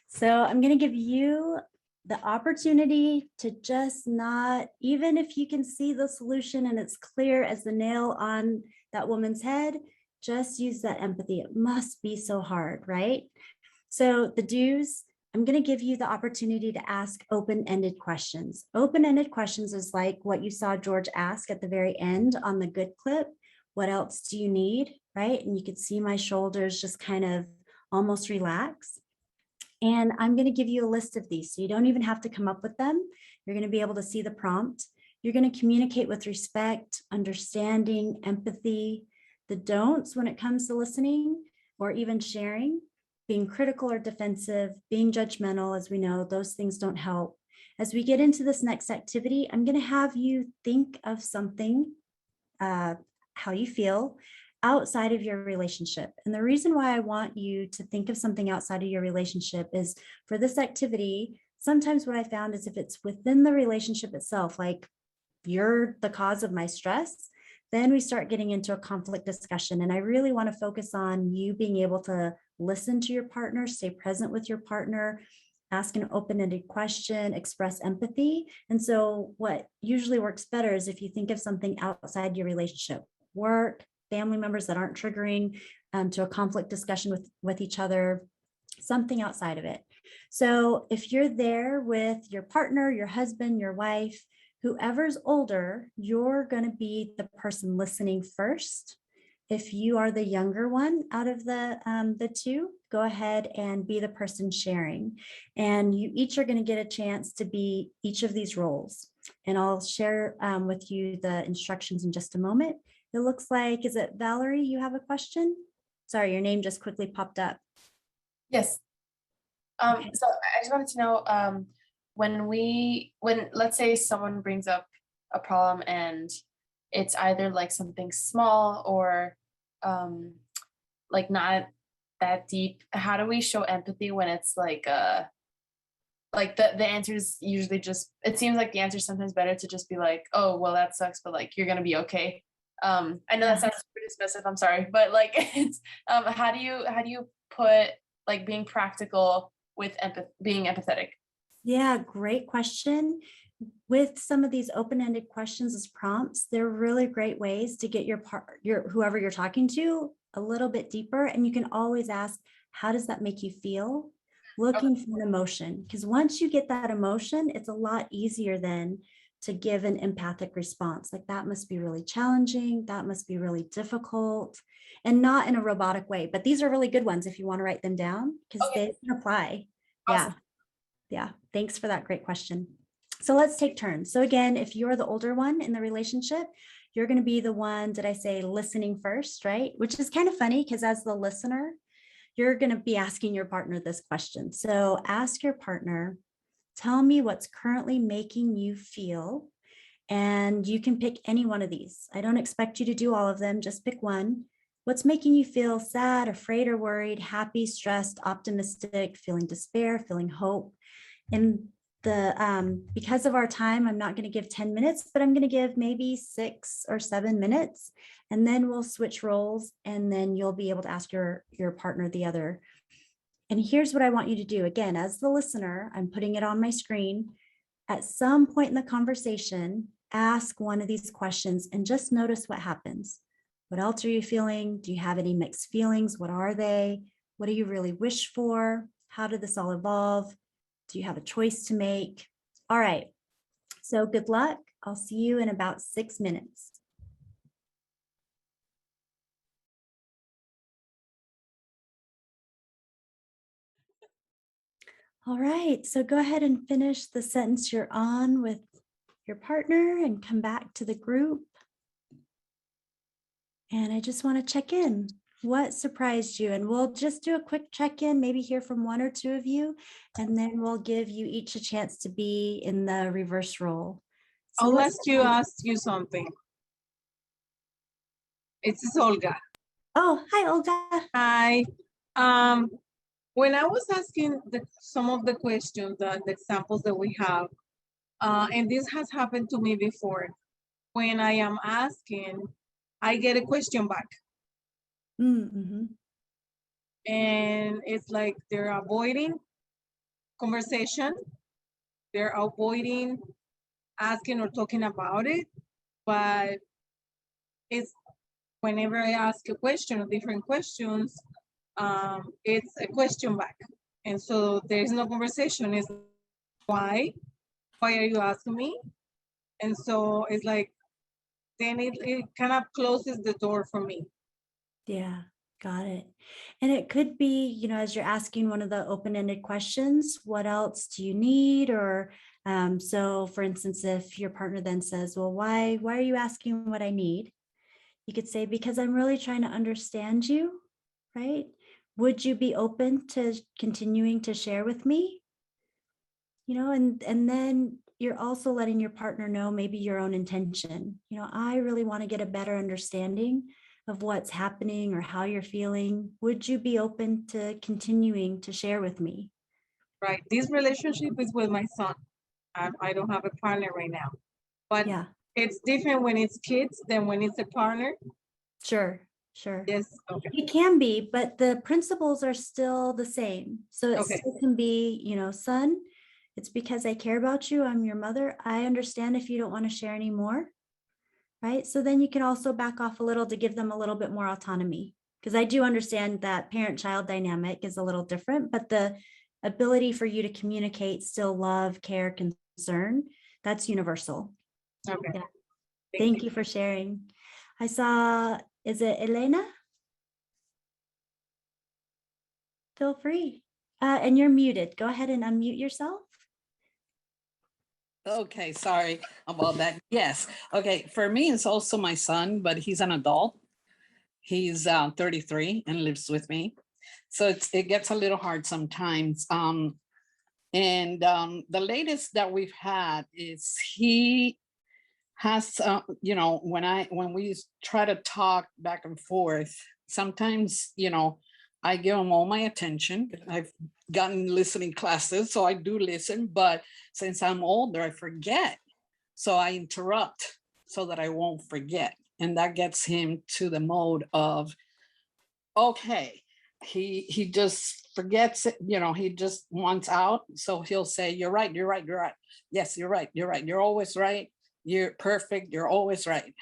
So I'm going to give you the opportunity to just not, even if you can see the solution and it's clear as the nail on that woman's head, just use that empathy. It must be so hard, right? So the do's, I'm going to give you the opportunity to ask open-ended questions. Open-ended questions is like what you saw George ask at the very end on the good clip. What else do you need, right? And you could see my shoulders just kind of almost relax. And I'm going to give you a list of these, so you don't even have to come up with them. You're going to be able to see the prompt. You're going to communicate with respect, understanding, empathy. The don'ts when it comes to listening or even sharing, being critical or defensive, being judgmental, as we know, those things don't help. As we get into this next activity, I'm going to have you think of something, how you feel, outside of your relationship. And the reason why I want you to think of something outside of your relationship is for this activity, sometimes what I found is if it's within the relationship itself, like you're the cause of my stress, then we start getting into a conflict discussion. And I really want to focus on you being able to listen to your partner, stay present with your partner, ask an open-ended question, express empathy. And so what usually works better is if you think of something outside your relationship, work, family members that aren't triggering to a conflict discussion with each other, something outside of it. So if you're there with your partner, your husband, your wife, Whoever's older, you're going to be the person listening first. If you are the younger one out of the two, go ahead and be the person sharing. And you each are going to get a chance to be each of these roles. And I'll share with you the instructions in just a moment. It looks like, is it Valerie, you have a question? Sorry, your name just quickly popped up. Yes. So I just wanted to know, when let's say someone brings up a problem and it's either like something small or like not that deep, how do we show empathy when it's like the answer is usually just, it seems like the answer is sometimes better to just be like, oh, well, that sucks, but like, you're gonna be okay. I know that sounds super dismissive, I'm sorry, but like, it's, how do you put like being practical with being empathetic? Yeah, great question. With some of these open-ended questions as prompts, they're really great ways to get your whoever you're talking to a little bit deeper. And you can always ask, how does that make you feel? Looking for an emotion, because once you get that emotion, it's a lot easier then to give an empathic response. Like, that must be really challenging. That must be really difficult, and not in a robotic way. But these are really good ones if you want to write them down, because they can apply. Awesome. Yeah. Thanks for that great question. So let's take turns. So again, if you're the older one in the relationship, you're going to be the one, did I say listening first, right? Which is kind of funny because as the listener, you're going to be asking your partner this question. So ask your partner, tell me what's currently making you feel. And you can pick any one of these. I don't expect you to do all of them, just pick one. What's making you feel sad, afraid, or worried, happy, stressed, optimistic, feeling despair, feeling hope? And because of our time, I'm not going to give 10 minutes, but I'm going to give maybe 6 or 7 minutes, and then we'll switch roles, and then you'll be able to ask your partner the other. And here's what I want you to do. Again, as the listener, I'm putting it on my screen. At some point in the conversation, ask one of these questions and just notice what happens. What else are you feeling? Do you have any mixed feelings? What are they? What do you really wish for? How did this all evolve? Do you have a choice to make? All right. So good luck. I'll see you in about 6 minutes. All right. So go ahead and finish the sentence you're on with your partner and come back to the group. And I just want to check in. What surprised you? And we'll just do a quick check-in, maybe hear from 1 or 2 of you, and then we'll give you each a chance to be in the reverse role. So I'll ask you something. It's Olga. Oh, hi, Olga. Hi. When I was asking some of the questions, the examples that we have, and this has happened to me before, when I am asking, I get a question back. Mm-hmm. And it's like they're avoiding conversation. They're avoiding asking or talking about it. But it's whenever I ask a question or different questions, it's a question back. And so there's no conversation. It's why are you asking me? And so it's like, then it kind of closes the door for me. Yeah, got it. And it could be, as you're asking one of the open-ended questions, what else do you need? Or so for instance, if your partner then says, well, why are you asking what I need? You could say, because I'm really trying to understand you, right? Would you be open to continuing to share with me? And then you're also letting your partner know maybe your own intention. I really want to get a better understanding of what's happening or how you're feeling. Would you be open to continuing to share with me? Right. This relationship is with my son. I don't have a partner right now, but yeah, it's different when it's kids than when it's a partner. Sure. Yes. Okay. It can be, but the principles are still the same. So it still can be, son, it's because I care about you. I'm your mother. I understand if you don't want to share anymore. Right. So then you can also back off a little to give them a little bit more autonomy, because I do understand that parent-child dynamic is a little different, but the ability for you to communicate still love, care, concern, that's universal. Okay. Yeah. Thank you for sharing. I saw, is it Elena? Feel free. And you're muted. Go ahead and unmute yourself. Okay, sorry about that. Yes. Okay, for me, it's also my son, but he's an adult. He's 33 and lives with me. So it gets a little hard sometimes. And the latest that we've had is he has, when we try to talk back and forth, sometimes, I give him all my attention. I've gotten listening classes, so I do listen, but since I'm older, I forget. So I interrupt so that I won't forget. And that gets him to the mode of, okay, he just forgets it, he just wants out. So he'll say, you're right, you're right, you're right. Yes, you're right, you're right. You're always right. You're perfect. You're always right.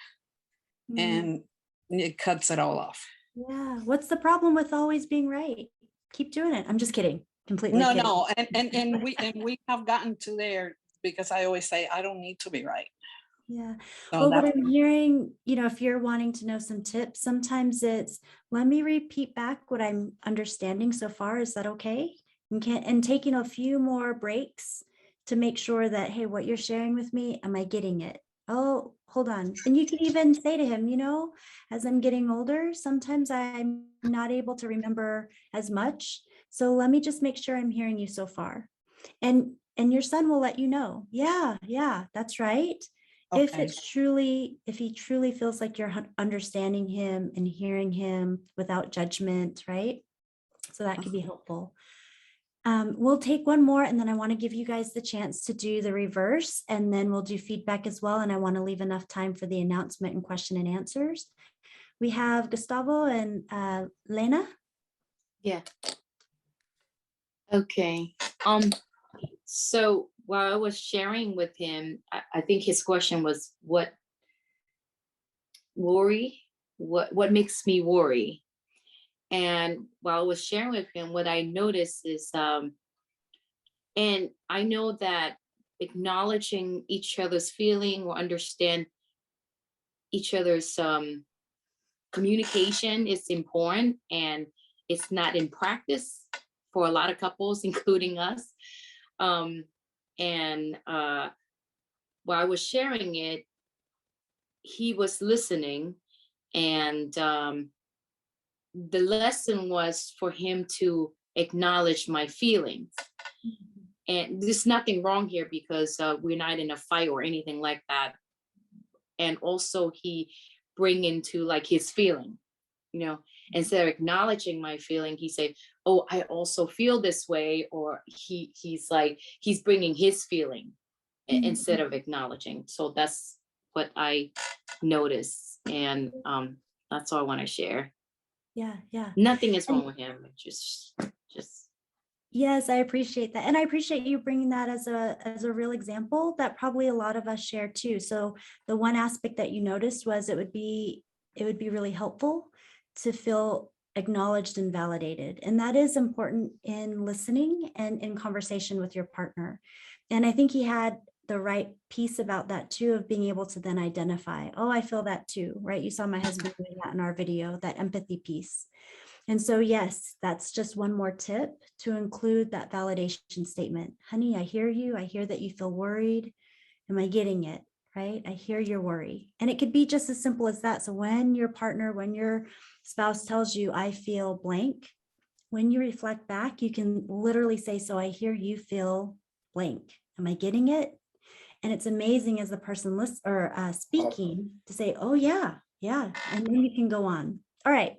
And it cuts it all off. Yeah. What's the problem with always being right? Keep doing it. I'm just kidding. Completely kidding. No. And we have gotten to there because I always say, I don't need to be right. Yeah. So Well, what I'm hearing, if you're wanting to know some tips, sometimes it's, let me repeat back what I'm understanding so far. Is that okay? And taking a few more breaks to make sure that, hey, what you're sharing with me, am I getting it? Oh, hold on. And you can even say to him, as I'm getting older, sometimes I'm not able to remember as much. So let me just make sure I'm hearing you so far. And your son will let you know. Yeah, that's right. Okay. If he truly feels like you're understanding him and hearing him without judgment, right? So that could be helpful. We'll take one more, and then I want to give you guys the chance to do the reverse, and then we'll do feedback as well. And I want to leave enough time for the announcement and question and answers. We have Gustavo and Lena. Yeah. Okay. So while I was sharing with him, I think his question was what makes me worry? And while I was sharing with him, what I noticed is, and I know that acknowledging each other's feeling or understand each other's communication is important, and it's not in practice for a lot of couples, including us. While I was sharing it, he was listening, and the lesson was for him to acknowledge my feelings. And there's nothing wrong here because we're not in a fight or anything like that. And also he bring into like his feeling, instead of acknowledging my feeling, he said, oh, I also feel this way. Or he's bringing his feeling instead of acknowledging. So that's what I noticed. And that's all I want to share. Yeah. Nothing is wrong with him. Just. Yes, I appreciate that. And I appreciate you bringing that as a real example that probably a lot of us share too. So the one aspect that you noticed was it would be really helpful to feel acknowledged and validated. And that is important in listening and in conversation with your partner. And I think he had the right piece about that too, of being able to then identify, oh, I feel that too, right? You saw my husband doing that in our video, that empathy piece. And so, yes, that's just one more tip to include that validation statement. Honey, I hear you. I hear that you feel worried. Am I getting it? Right? I hear your worry. And it could be just as simple as that. So when your spouse tells you, I feel blank, when you reflect back, you can literally say, so I hear you feel blank. Am I getting it? And it's amazing as the person speaking to say, oh, yeah. And then you can go on. All right.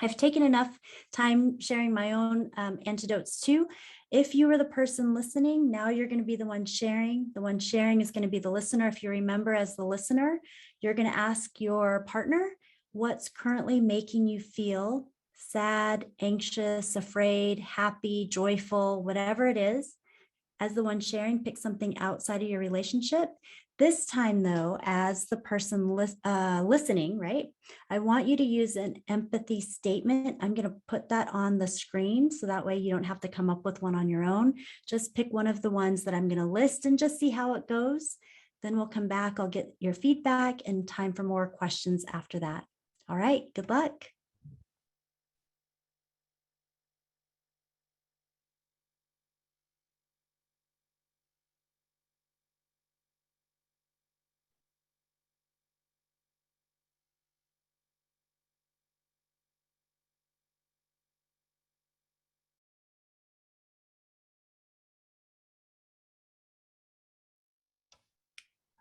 I've taken enough time sharing my own antidotes too. If you were the person listening, now you're going to be the one sharing. The one sharing is going to be the listener. If you remember, as the listener, you're going to ask your partner, what's currently making you feel sad, anxious, afraid, happy, joyful, whatever it is. As the one sharing, pick something outside of your relationship. This time, though, as the person listening, right, I want you to use an empathy statement. I'm going to put that on the screen so that way you don't have to come up with one on your own. Just pick one of the ones that I'm going to list and just see how it goes. Then we'll come back. I'll get your feedback and time for more questions after that. All right, good luck.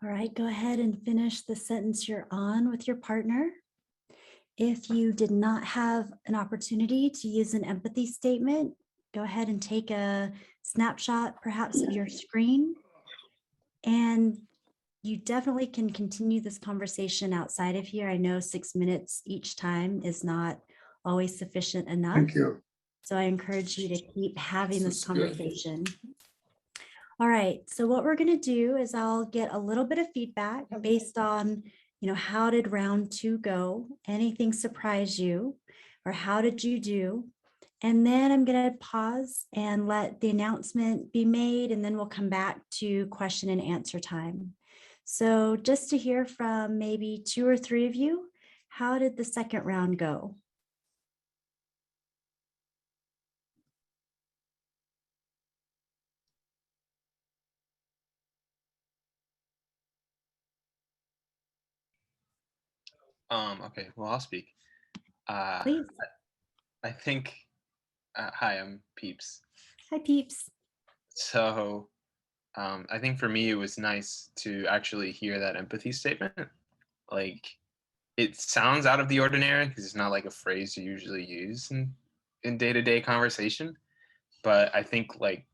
All right, go ahead and finish the sentence you're on with your partner. If you did not have an opportunity to use an empathy statement, go ahead and take a snapshot perhaps of your screen. And you definitely can continue this conversation outside of here. I know 6 minutes each time is not always sufficient enough. Thank you. So I encourage you to keep having this This is good. conversation. All right, so what we're going to do is I'll get a little bit of feedback based on, how did round 2 go? Anything surprise you, or how did you do? And then I'm going to pause and let the announcement be made, and then we'll come back to question and answer time. So just to hear from maybe 2 or 3 of you, how did the second round go? Okay, well, I'll speak. Please. I think, hi, I'm Peeps. Hi, Peeps. So I think for me, it was nice to actually hear that empathy statement. Like, it sounds out of the ordinary because it's not like a phrase you usually use in day-to-day conversation. But I think like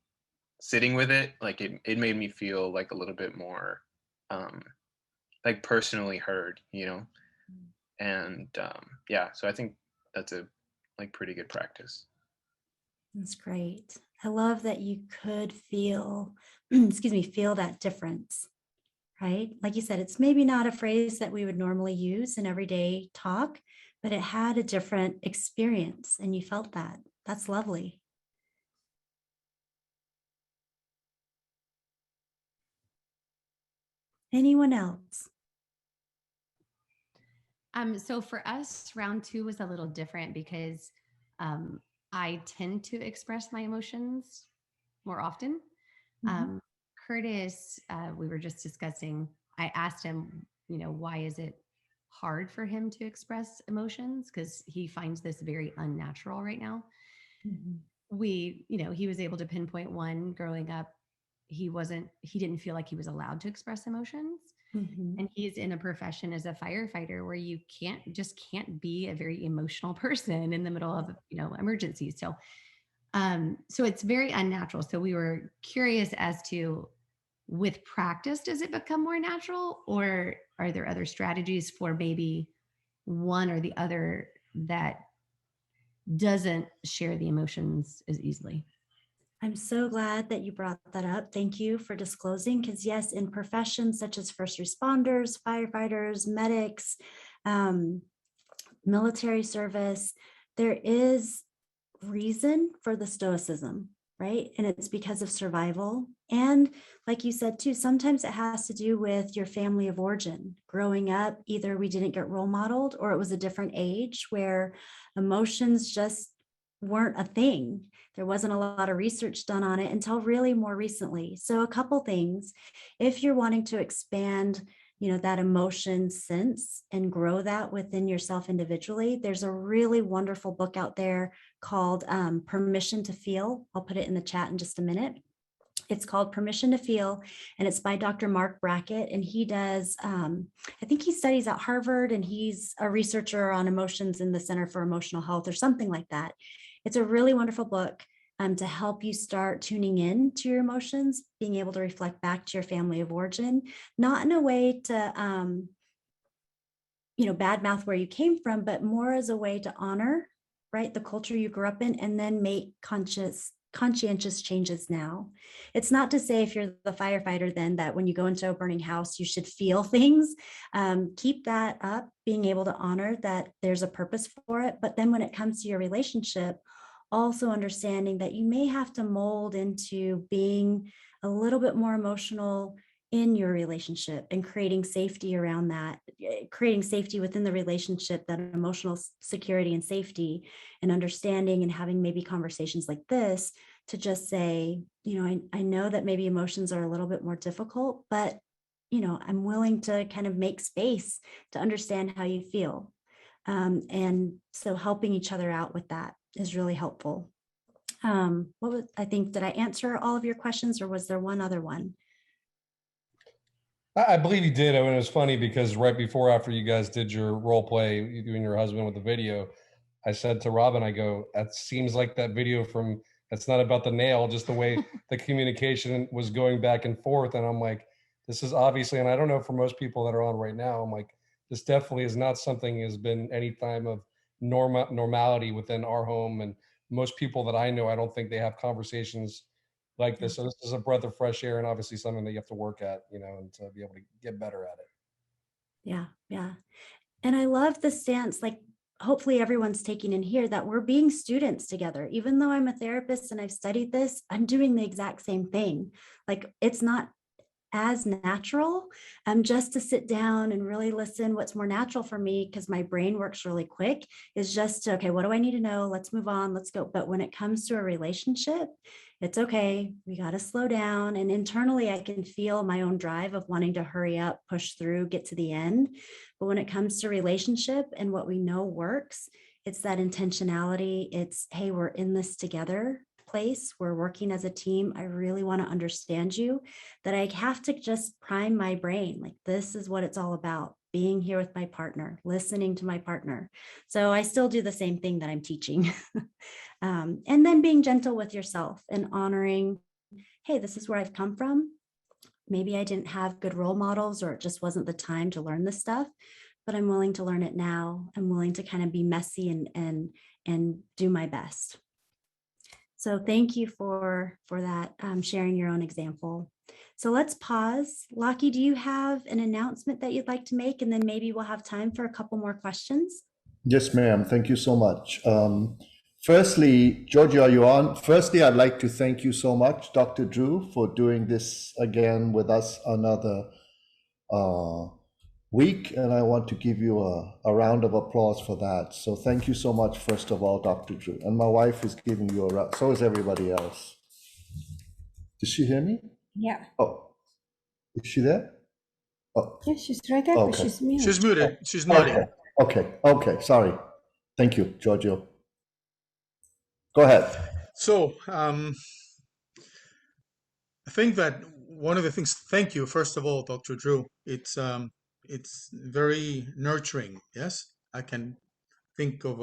sitting with it, like it made me feel like a little bit more like personally heard, And yeah, so I think that's a like pretty good practice. That's great. I love that you could feel, feel that difference, right? Like you said, it's maybe not a phrase that we would normally use in everyday talk, but it had a different experience and you felt that. That's lovely. Anyone else? So for us, round 2 was a little different because I tend to express my emotions more often. Curtis, we were just discussing, I asked him, why is it hard for him to express emotions? Because he finds this very unnatural right now. He was able to pinpoint one growing up. He didn't feel like he was allowed to express emotions. And he's in a profession as a firefighter where you can't be a very emotional person in the middle of, emergencies. So it's very unnatural. So we were curious as to, with practice, does it become more natural, or are there other strategies for maybe one or the other that doesn't share the emotions as easily? I'm so glad that you brought that up. Thank you for disclosing, because yes, in professions such as first responders, firefighters, medics, military service, there is reason for the stoicism, right? And it's because of survival. And like you said too, sometimes it has to do with your family of origin. Growing up, either we didn't get role modeled or it was a different age where emotions just weren't a thing. There wasn't a lot of research done on it until really more recently. So a couple things, if you're wanting to expand, that emotion sense and grow that within yourself individually, there's a really wonderful book out there called Permission to Feel. I'll put it in the chat in just a minute. It's called Permission to Feel, and it's by Dr. Mark Brackett. And he does, I think he studies at Harvard, and he's a researcher on emotions in the Center for Emotional Health or something like that. It's a really wonderful book to help you start tuning in to your emotions, being able to reflect back to your family of origin, not in a way to, badmouth where you came from, but more as a way to honor, right, the culture you grew up in, and then make conscientious changes now. It's not to say if you're the firefighter then that when you go into a burning house, you should feel things. Keep that up, being able to honor that there's a purpose for it. But then when it comes to your relationship, also understanding that you may have to mold into being a little bit more emotional in your relationship and creating safety around that, creating safety within the relationship, that emotional security and safety and understanding, and having maybe conversations like this to just say, I know that maybe emotions are a little bit more difficult, but I'm willing to kind of make space to understand how you feel. And so helping each other out with that is really helpful. Did I answer all of your questions, or was there one other one? I believe you did. I mean, it was funny because right before, after you guys did your role play, you and your husband with the video, I said to Robin, I go, that seems like that video from, that's not about the nail, just the way the communication was going back and forth. And I'm like, this is obviously, and I don't know for most people that are on right now, I'm like, this definitely is not something has been any time of normality within our home. And most people that I know, I don't think they have conversations like this. So this is a breath of fresh air, and obviously something that you have to work at, and to be able to get better at it. Yeah. Yeah. And I love the stance, like hopefully everyone's taking in here, that we're being students together. Even though I'm a therapist and I've studied this, I'm doing the exact same thing. Like, it's not as natural, just to sit down and really listen. What's more natural for me, because my brain works really quick, is just to, okay, what do I need to know? Let's move on, let's go. But when it comes to a relationship, it's okay, we got to slow down. And internally, I can feel my own drive of wanting to hurry up, push through, get to the end. But when it comes to relationship and what we know works, it's that intentionality. It's, hey, we're in this together place. We're working as a team. I really want to understand you, that I have to just prime my brain. Like, this is what it's all about, being here with my partner, listening to my partner. So I still do the same thing that I'm teaching. And then being gentle with yourself and honoring, hey, this is where I've come from. Maybe I didn't have good role models, or it just wasn't the time to learn this stuff, but I'm willing to learn it now. I'm willing to kind of be messy and do my best. So thank you for that, sharing your own example. So let's pause. Lockie, do you have an announcement that you'd like to make? And then maybe we'll have time for a couple more questions. Yes, ma'am. Thank you so much. Firstly, Georgia, are you on? Firstly, I'd like to thank you so much, Dr. Drew, for doing this again with us another week. And I want to give you a round of applause for that. So thank you so much, first of all, Dr. Drew. And my wife is giving you a round. So is everybody else. Did she hear me? Yeah. Oh, is she there? Oh, Yeah, she's right there, but okay. she's muted. She's muted. She's nodding. Okay. Sorry. Thank you, Giorgio. Go ahead. So I think that one of the things, thank you, first of all, Dr. Drew, it's very nurturing. Yes, I cannot think of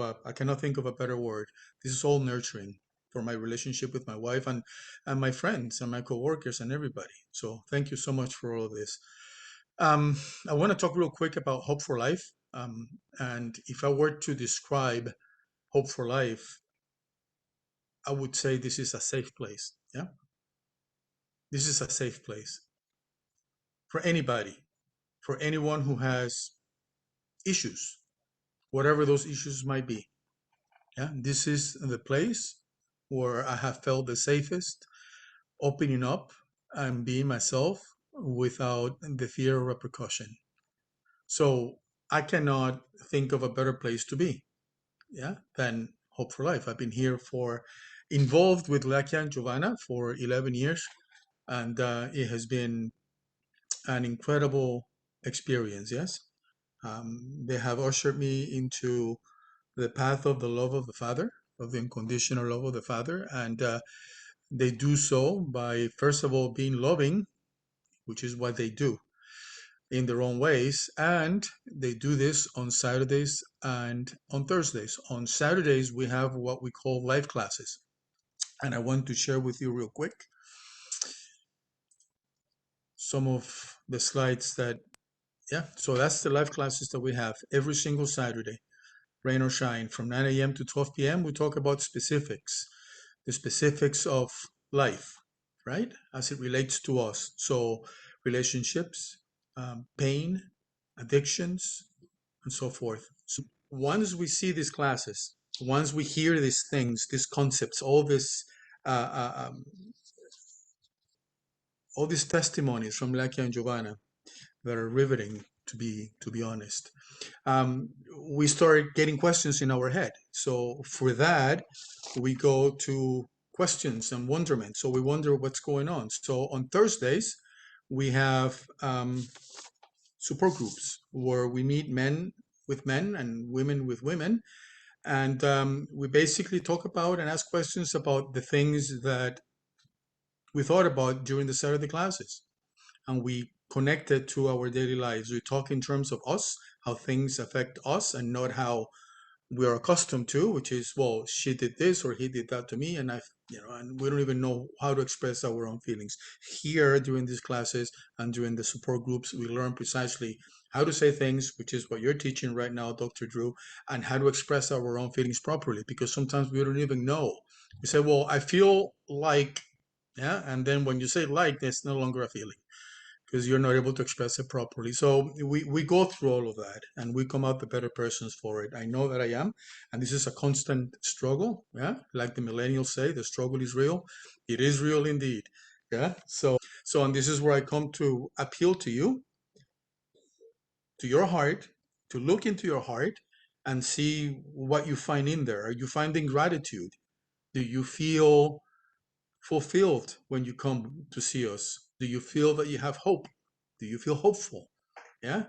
a better word. This is all nurturing for my relationship with my wife and my friends and my coworkers and everybody. So thank you so much for all of this. I want to talk real quick about Hope for Life. And if I were to describe Hope for Life, I would say this is a safe place. Yeah. This is a safe place for anybody, for anyone who has issues, whatever those issues might be. Yeah. This is the place where I have felt the safest, opening up and being myself without the fear of repercussion. So I cannot think of a better place to be, than Hope for Life. I've been here involved with Lakia and Giovanna for 11 years, and it has been an incredible experience, yes. They have ushered me into the path of the love of the Father, of the unconditional love of the Father, and they do so by, first of all, being loving, which is what they do in their own ways, and they do this on Saturdays and on Thursdays. On Saturdays, we have what we call life classes, and I want to share with you real quick some of the slides that, so that's the life classes that we have every single Saturday, rain or shine, from 9 a.m. to 12 p.m. We talk about specifics, the specifics of life, right, as it relates to us. So relationships, pain, addictions, and so forth. So once we see these classes, once we hear these things, these concepts, all all these testimonies from Lakia and Giovanna that are riveting, to be honest. We start getting questions in our head. So for that, we go to questions and wonderment. So we wonder what's going on. So on Thursdays, we have support groups where we meet men with men and women with women. And we basically talk about and ask questions about the things that we thought about during the Saturday classes. And we connect it to our daily lives. We talk in terms of us, how things affect us, and not how we are accustomed to, which is, well, she did this or he did that to me, and and we don't even know how to express our own feelings. Here, during these classes and during the support groups, we learn precisely how to say things, which is what you're teaching right now, Dr. Drew, and how to express our own feelings properly, because sometimes we don't even know. You say, well, I feel like, yeah, and then when you say like, that's no longer a feeling, because you're not able to express it properly. So we go through all of that and we come out the better persons for it. I know that I am, and this is a constant struggle. Yeah, like the millennials say, the struggle is real. It is real indeed. Yeah. So and this is where I come to appeal to you, to your heart, to look into your heart and see what you find in there. Are you finding gratitude? Do you feel fulfilled when you come to see us? Do you feel that you have hope? Do you feel hopeful? Yeah.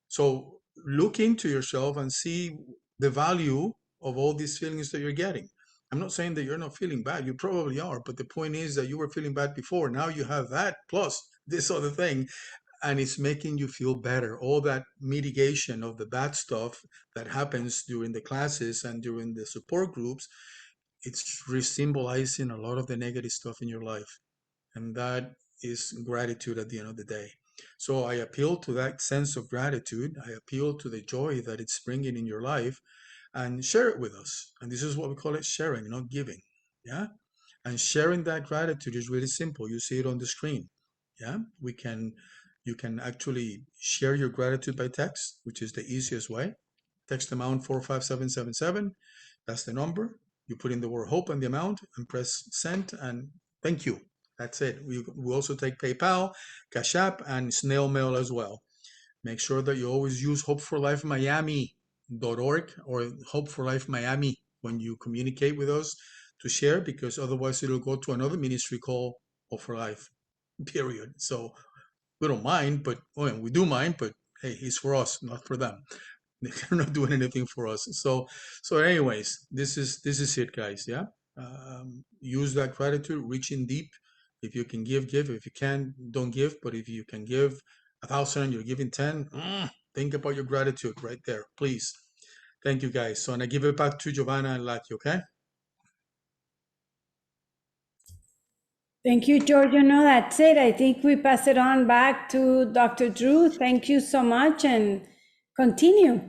So look into yourself and see the value of all these feelings that you're getting. I'm not saying that you're not feeling bad. You probably are, but the point is that you were feeling bad before. Now you have that plus this other thing, and it's making you feel better. All that mitigation of the bad stuff that happens during the classes and during the support groups, it's re-symbolizing a lot of the negative stuff in your life. And that is gratitude at the end of the day. So I appeal to that sense of gratitude. I appeal to the joy that it's bringing in your life, and share it with us. And this is what we call it sharing, not giving. Yeah. And sharing that gratitude is really simple. You see it on the screen. Yeah. You can actually share your gratitude by text, which is the easiest way. Text amount 45777. That's the number. You put in the word hope and the amount and press send, and thank you. That's it. We also take PayPal, Cash App, and snail mail as well. Make sure that you always use hopeforlifemiami.org or Hope for Life Miami when you communicate with us to share, because otherwise it'll go to another ministry called Hope for Life, period. So we don't mind, but well, we do mind, but hey, it's for us, not for them. They're not doing anything for us. So anyways, this is it, guys. Yeah. Use that gratitude, reach in deep. If you can give. If you can, don't give. But if you can give 1,000 and you're giving 10, think about your gratitude right there, please. Thank you, guys. So, and I give it back to Giovanna and Lati, okay? Thank you, Giorgio. No, that's it. I think we pass it on back to Dr. Drew. Thank you so much, and continue.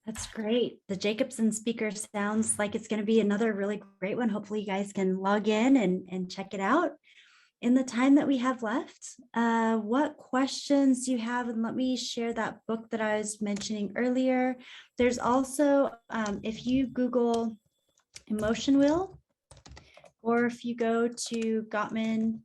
That's great. The Jacobson speaker sounds like it's going to be another really great one. Hopefully you guys can log in and check it out. In the time that we have left, what questions do you have? And let me share that book that I was mentioning earlier. There's also, if you Google Emotion Wheel, or if you go to Gottman,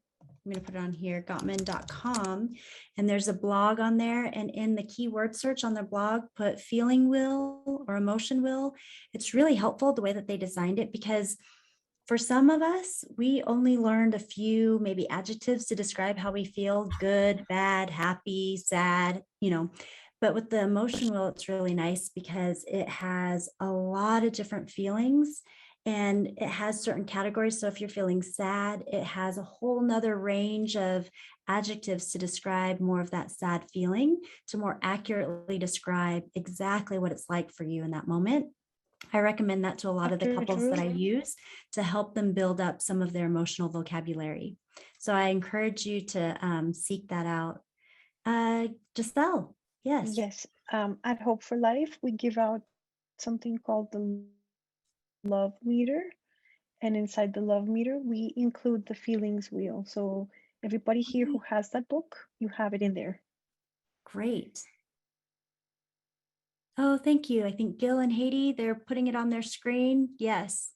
I'm going to put it on here, gottman.com, and there's a blog on there. And in the keyword search on their blog, put feeling wheel or emotion wheel. It's really helpful the way that they designed it, because for some of us, we only learned a few maybe adjectives to describe how we feel: good, bad, happy, sad, But with the emotion wheel, it's really nice because it has a lot of different feelings. And it has certain categories. So if you're feeling sad, it has a whole nother range of adjectives to describe more of that sad feeling, to more accurately describe exactly what it's like for you in that moment. I recommend that to a lot of the Dr. couples that I Drew? use to help them build up some of their emotional vocabulary. So I encourage you to seek that out. Giselle, yes. Yes. At Hope for Life, we give out something called the Love Meter. And inside the Love Meter, we include the feelings wheel. So everybody here who has that book, you have it in there. Great. Oh, thank you. I think Gil and Haiti, they're putting it on their screen. Yes.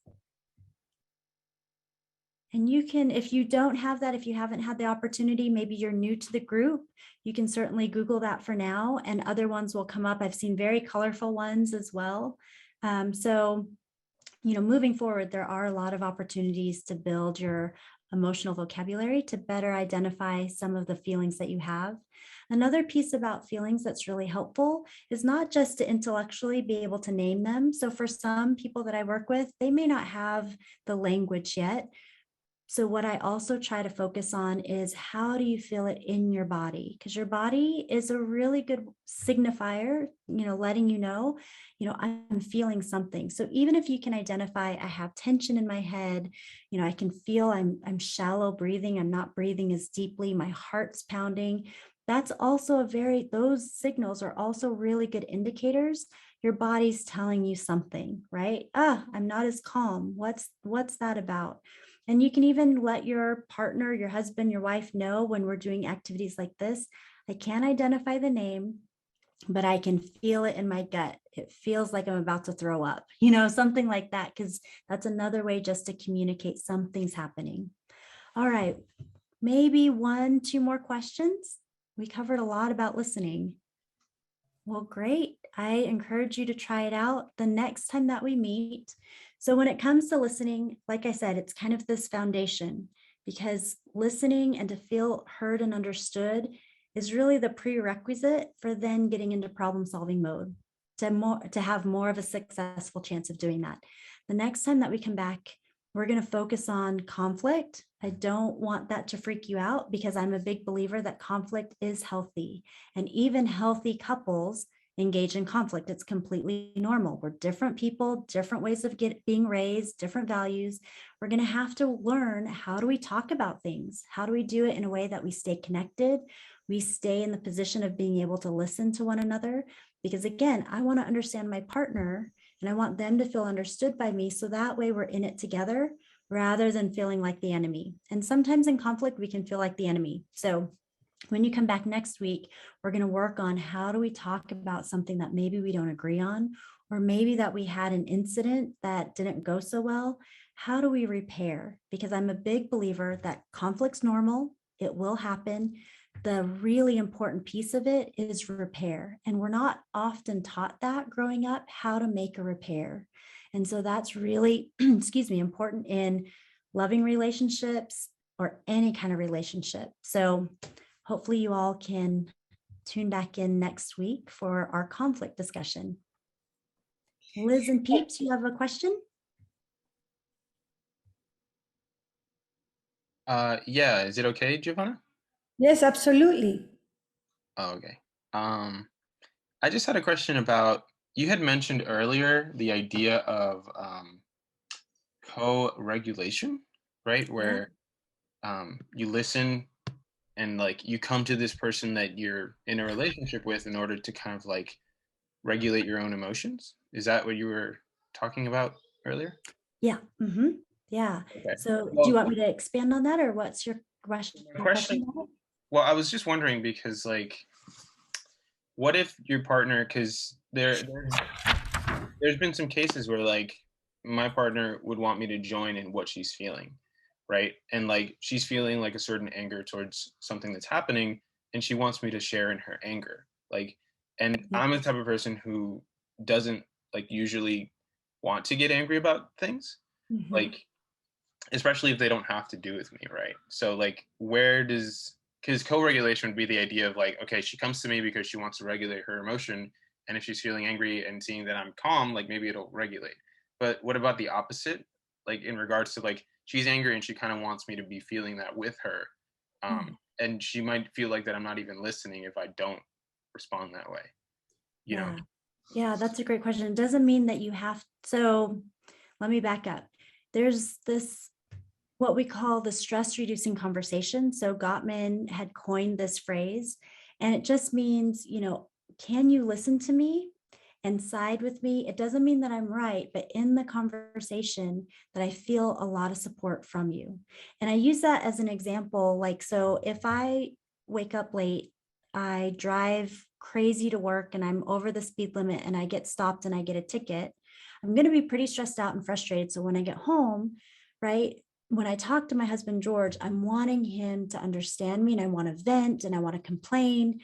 And you can, if you don't have that, if you haven't had the opportunity, maybe you're new to the group, you can certainly Google that for now, and other ones will come up. I've seen very colorful ones as well. So, moving forward, there are a lot of opportunities to build your emotional vocabulary to better identify some of the feelings that you have. Another piece about feelings that's really helpful is not just to intellectually be able to name them. So for some people that I work with, they may not have the language yet. So what I also try to focus on is how do you feel it in your body? Because your body is a really good signifier, letting you know, I'm feeling something. So even if you can identify, I have tension in my head, I can feel I'm shallow breathing, I'm not breathing as deeply, my heart's pounding. That's also those signals are also really good indicators. Your body's telling you something, right? I'm not as calm. What's that about? And you can even let your partner, your husband, your wife know when we're doing activities like this. I can't identify the name, but I can feel it in my gut. It feels like I'm about to throw up, something like that, because that's another way just to communicate something's happening. All right, maybe 1, 2 more questions. We covered a lot about listening. Well, great. I encourage you to try it out the next time that we meet. So when it comes to listening, like I said, it's kind of this foundation, because listening and to feel heard and understood is really the prerequisite for then getting into problem solving mode to have more of a successful chance of doing that. The next time that we come back, we're going to focus on conflict. I don't want that to freak you out, because I'm a big believer that conflict is healthy, and even healthy couples engage in conflict. It's completely normal. We're different people, different ways of being raised, different values. We're going to have to learn, how do we talk about things? How do we do it in a way that we stay connected? We stay in the position of being able to listen to one another, because again, I want to understand my partner and I want them to feel understood by me. So that way we're in it together rather than feeling like the enemy. And sometimes in conflict, we can feel like the enemy. So when you come back next week, we're going to work on how do we talk about something that maybe we don't agree on, or maybe that we had an incident that didn't go so well. How do we repair? Because I'm a big believer that conflict's normal. It will happen. The really important piece of it is repair. And we're not often taught that growing up, how to make a repair. And so that's really, important in loving relationships or any kind of relationship. So hopefully you all can tune back in next week for our conflict discussion. Liz and Peeps, you have a question? Yeah, is it okay, Giovanna? Yes, absolutely. Oh, okay. I just had a question about, you had mentioned earlier the idea of co-regulation, right? Where you listen and like you come to this person that you're in a relationship with in order to kind of like regulate your own emotions. Is that what you were talking about earlier? Yeah. Yeah. Okay. So Well, do you want me to expand on that, or what's your question? Well, I was just wondering because like, what if your partner, because there's been some cases where like my partner would want me to join in what she's feeling, right? And like she's feeling like a certain anger towards something that's happening, and she wants me to share in her anger. Like, and I'm the type of person who doesn't like usually want to get angry about things, like especially if they don't have to do with me, right? So like, because co-regulation would be the idea of like, okay, she comes to me because she wants to regulate her emotion, and if she's feeling angry and seeing that I'm calm, like maybe it'll regulate. But what about the opposite? Like in regards to like, she's angry and she kind of wants me to be feeling that with her. And she might feel like that I'm not even listening if I don't respond that way, you know? Yeah, that's a great question. It doesn't mean that you have, so let me back up. There's this, what we call the stress reducing conversation. So Gottman had coined this phrase, and it just means, can you listen to me and side with me? It doesn't mean that I'm right, but in the conversation that I feel a lot of support from you. And I use that as an example. Like, so if I wake up late, I drive crazy to work and I'm over the speed limit and I get stopped and I get a ticket, I'm going to be pretty stressed out and frustrated. So when I get home, right, when I talk to my husband, George, I'm wanting him to understand me and I want to vent and I want to complain.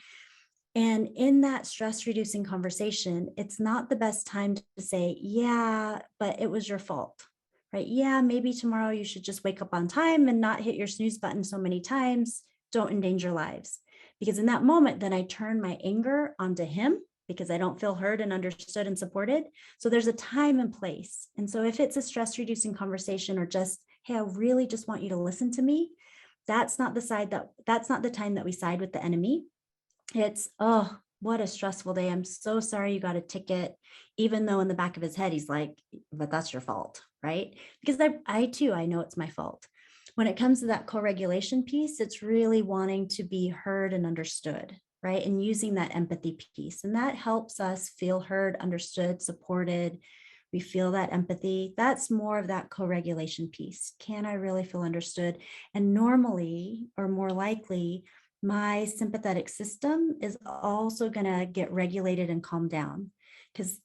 And in that stress reducing conversation, it's not the best time to say, yeah, but it was your fault, right? Yeah, maybe tomorrow you should just wake up on time and not hit your snooze button so many times. Don't endanger lives. Because in that moment, then I turn my anger onto him because I don't feel heard and understood and supported. So there's a time and place. And so if it's a stress reducing conversation or just, hey, I really just want you to listen to me, that's not the time that we side with the enemy. It's, oh, what a stressful day. I'm so sorry you got a ticket. Even though in the back of his head, he's like, but that's your fault, right? Because I know it's my fault. When it comes to that co-regulation piece, it's really wanting to be heard and understood, right? And using that empathy piece. And that helps us feel heard, understood, supported. We feel that empathy. That's more of that co-regulation piece. Can I really feel understood? And normally, or more likely, my sympathetic system is also going to get regulated and calm down, because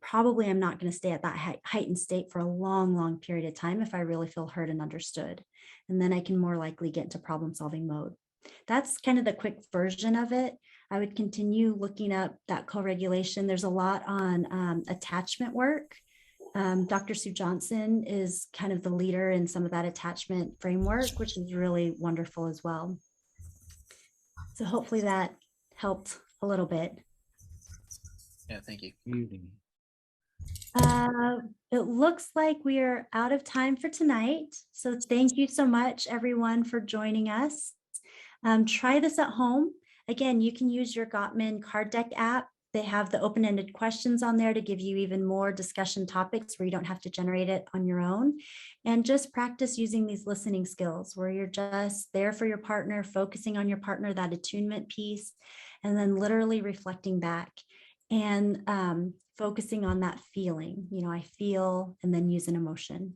probably I'm not going to stay at that heightened state for a long, long period of time if I really feel heard and understood. And then I can more likely get into problem solving mode. That's kind of the quick version of it. I would continue looking up that co-regulation. There's a lot on attachment work. Dr. Sue Johnson is kind of the leader in some of that attachment framework, which is really wonderful as well. So hopefully that helped a little bit. Yeah, thank you. It looks like we are out of time for tonight. So thank you so much, everyone, for joining us. Try this at home. Again, you can use your Gottman card deck app. They have the open-ended questions on there to give you even more discussion topics where you don't have to generate it on your own. And just practice using these listening skills where you're just there for your partner, focusing on your partner, that attunement piece, and then literally reflecting back and focusing on that feeling. You know, I feel, and then use an emotion.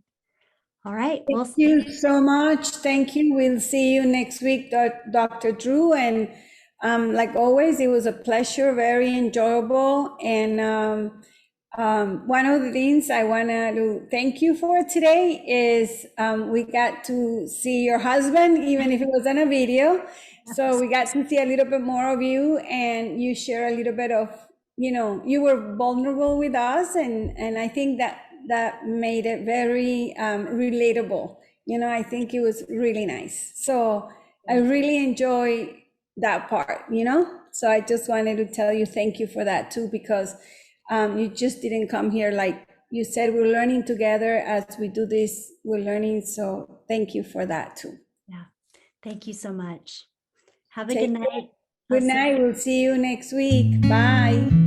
All right. Thank you so much. Thank you. We'll see you next week, Dr. Drew. And like always, it was a pleasure, very enjoyable. And one of the things I want to thank you for today is we got to see your husband, even if it was on a video. So we got to see a little bit more of you, and you share a little bit of, you know, you were vulnerable with us. And I think that made it very relatable. You know, I think it was really nice. So I really enjoy that part, you know? So I just wanted to tell you thank you for that too, because you just didn't come here, like you said, we're learning together as we do this, we're learning. So thank you for that too. Yeah. Thank you so much. Have a good night. Good night. We'll see you next week. Bye.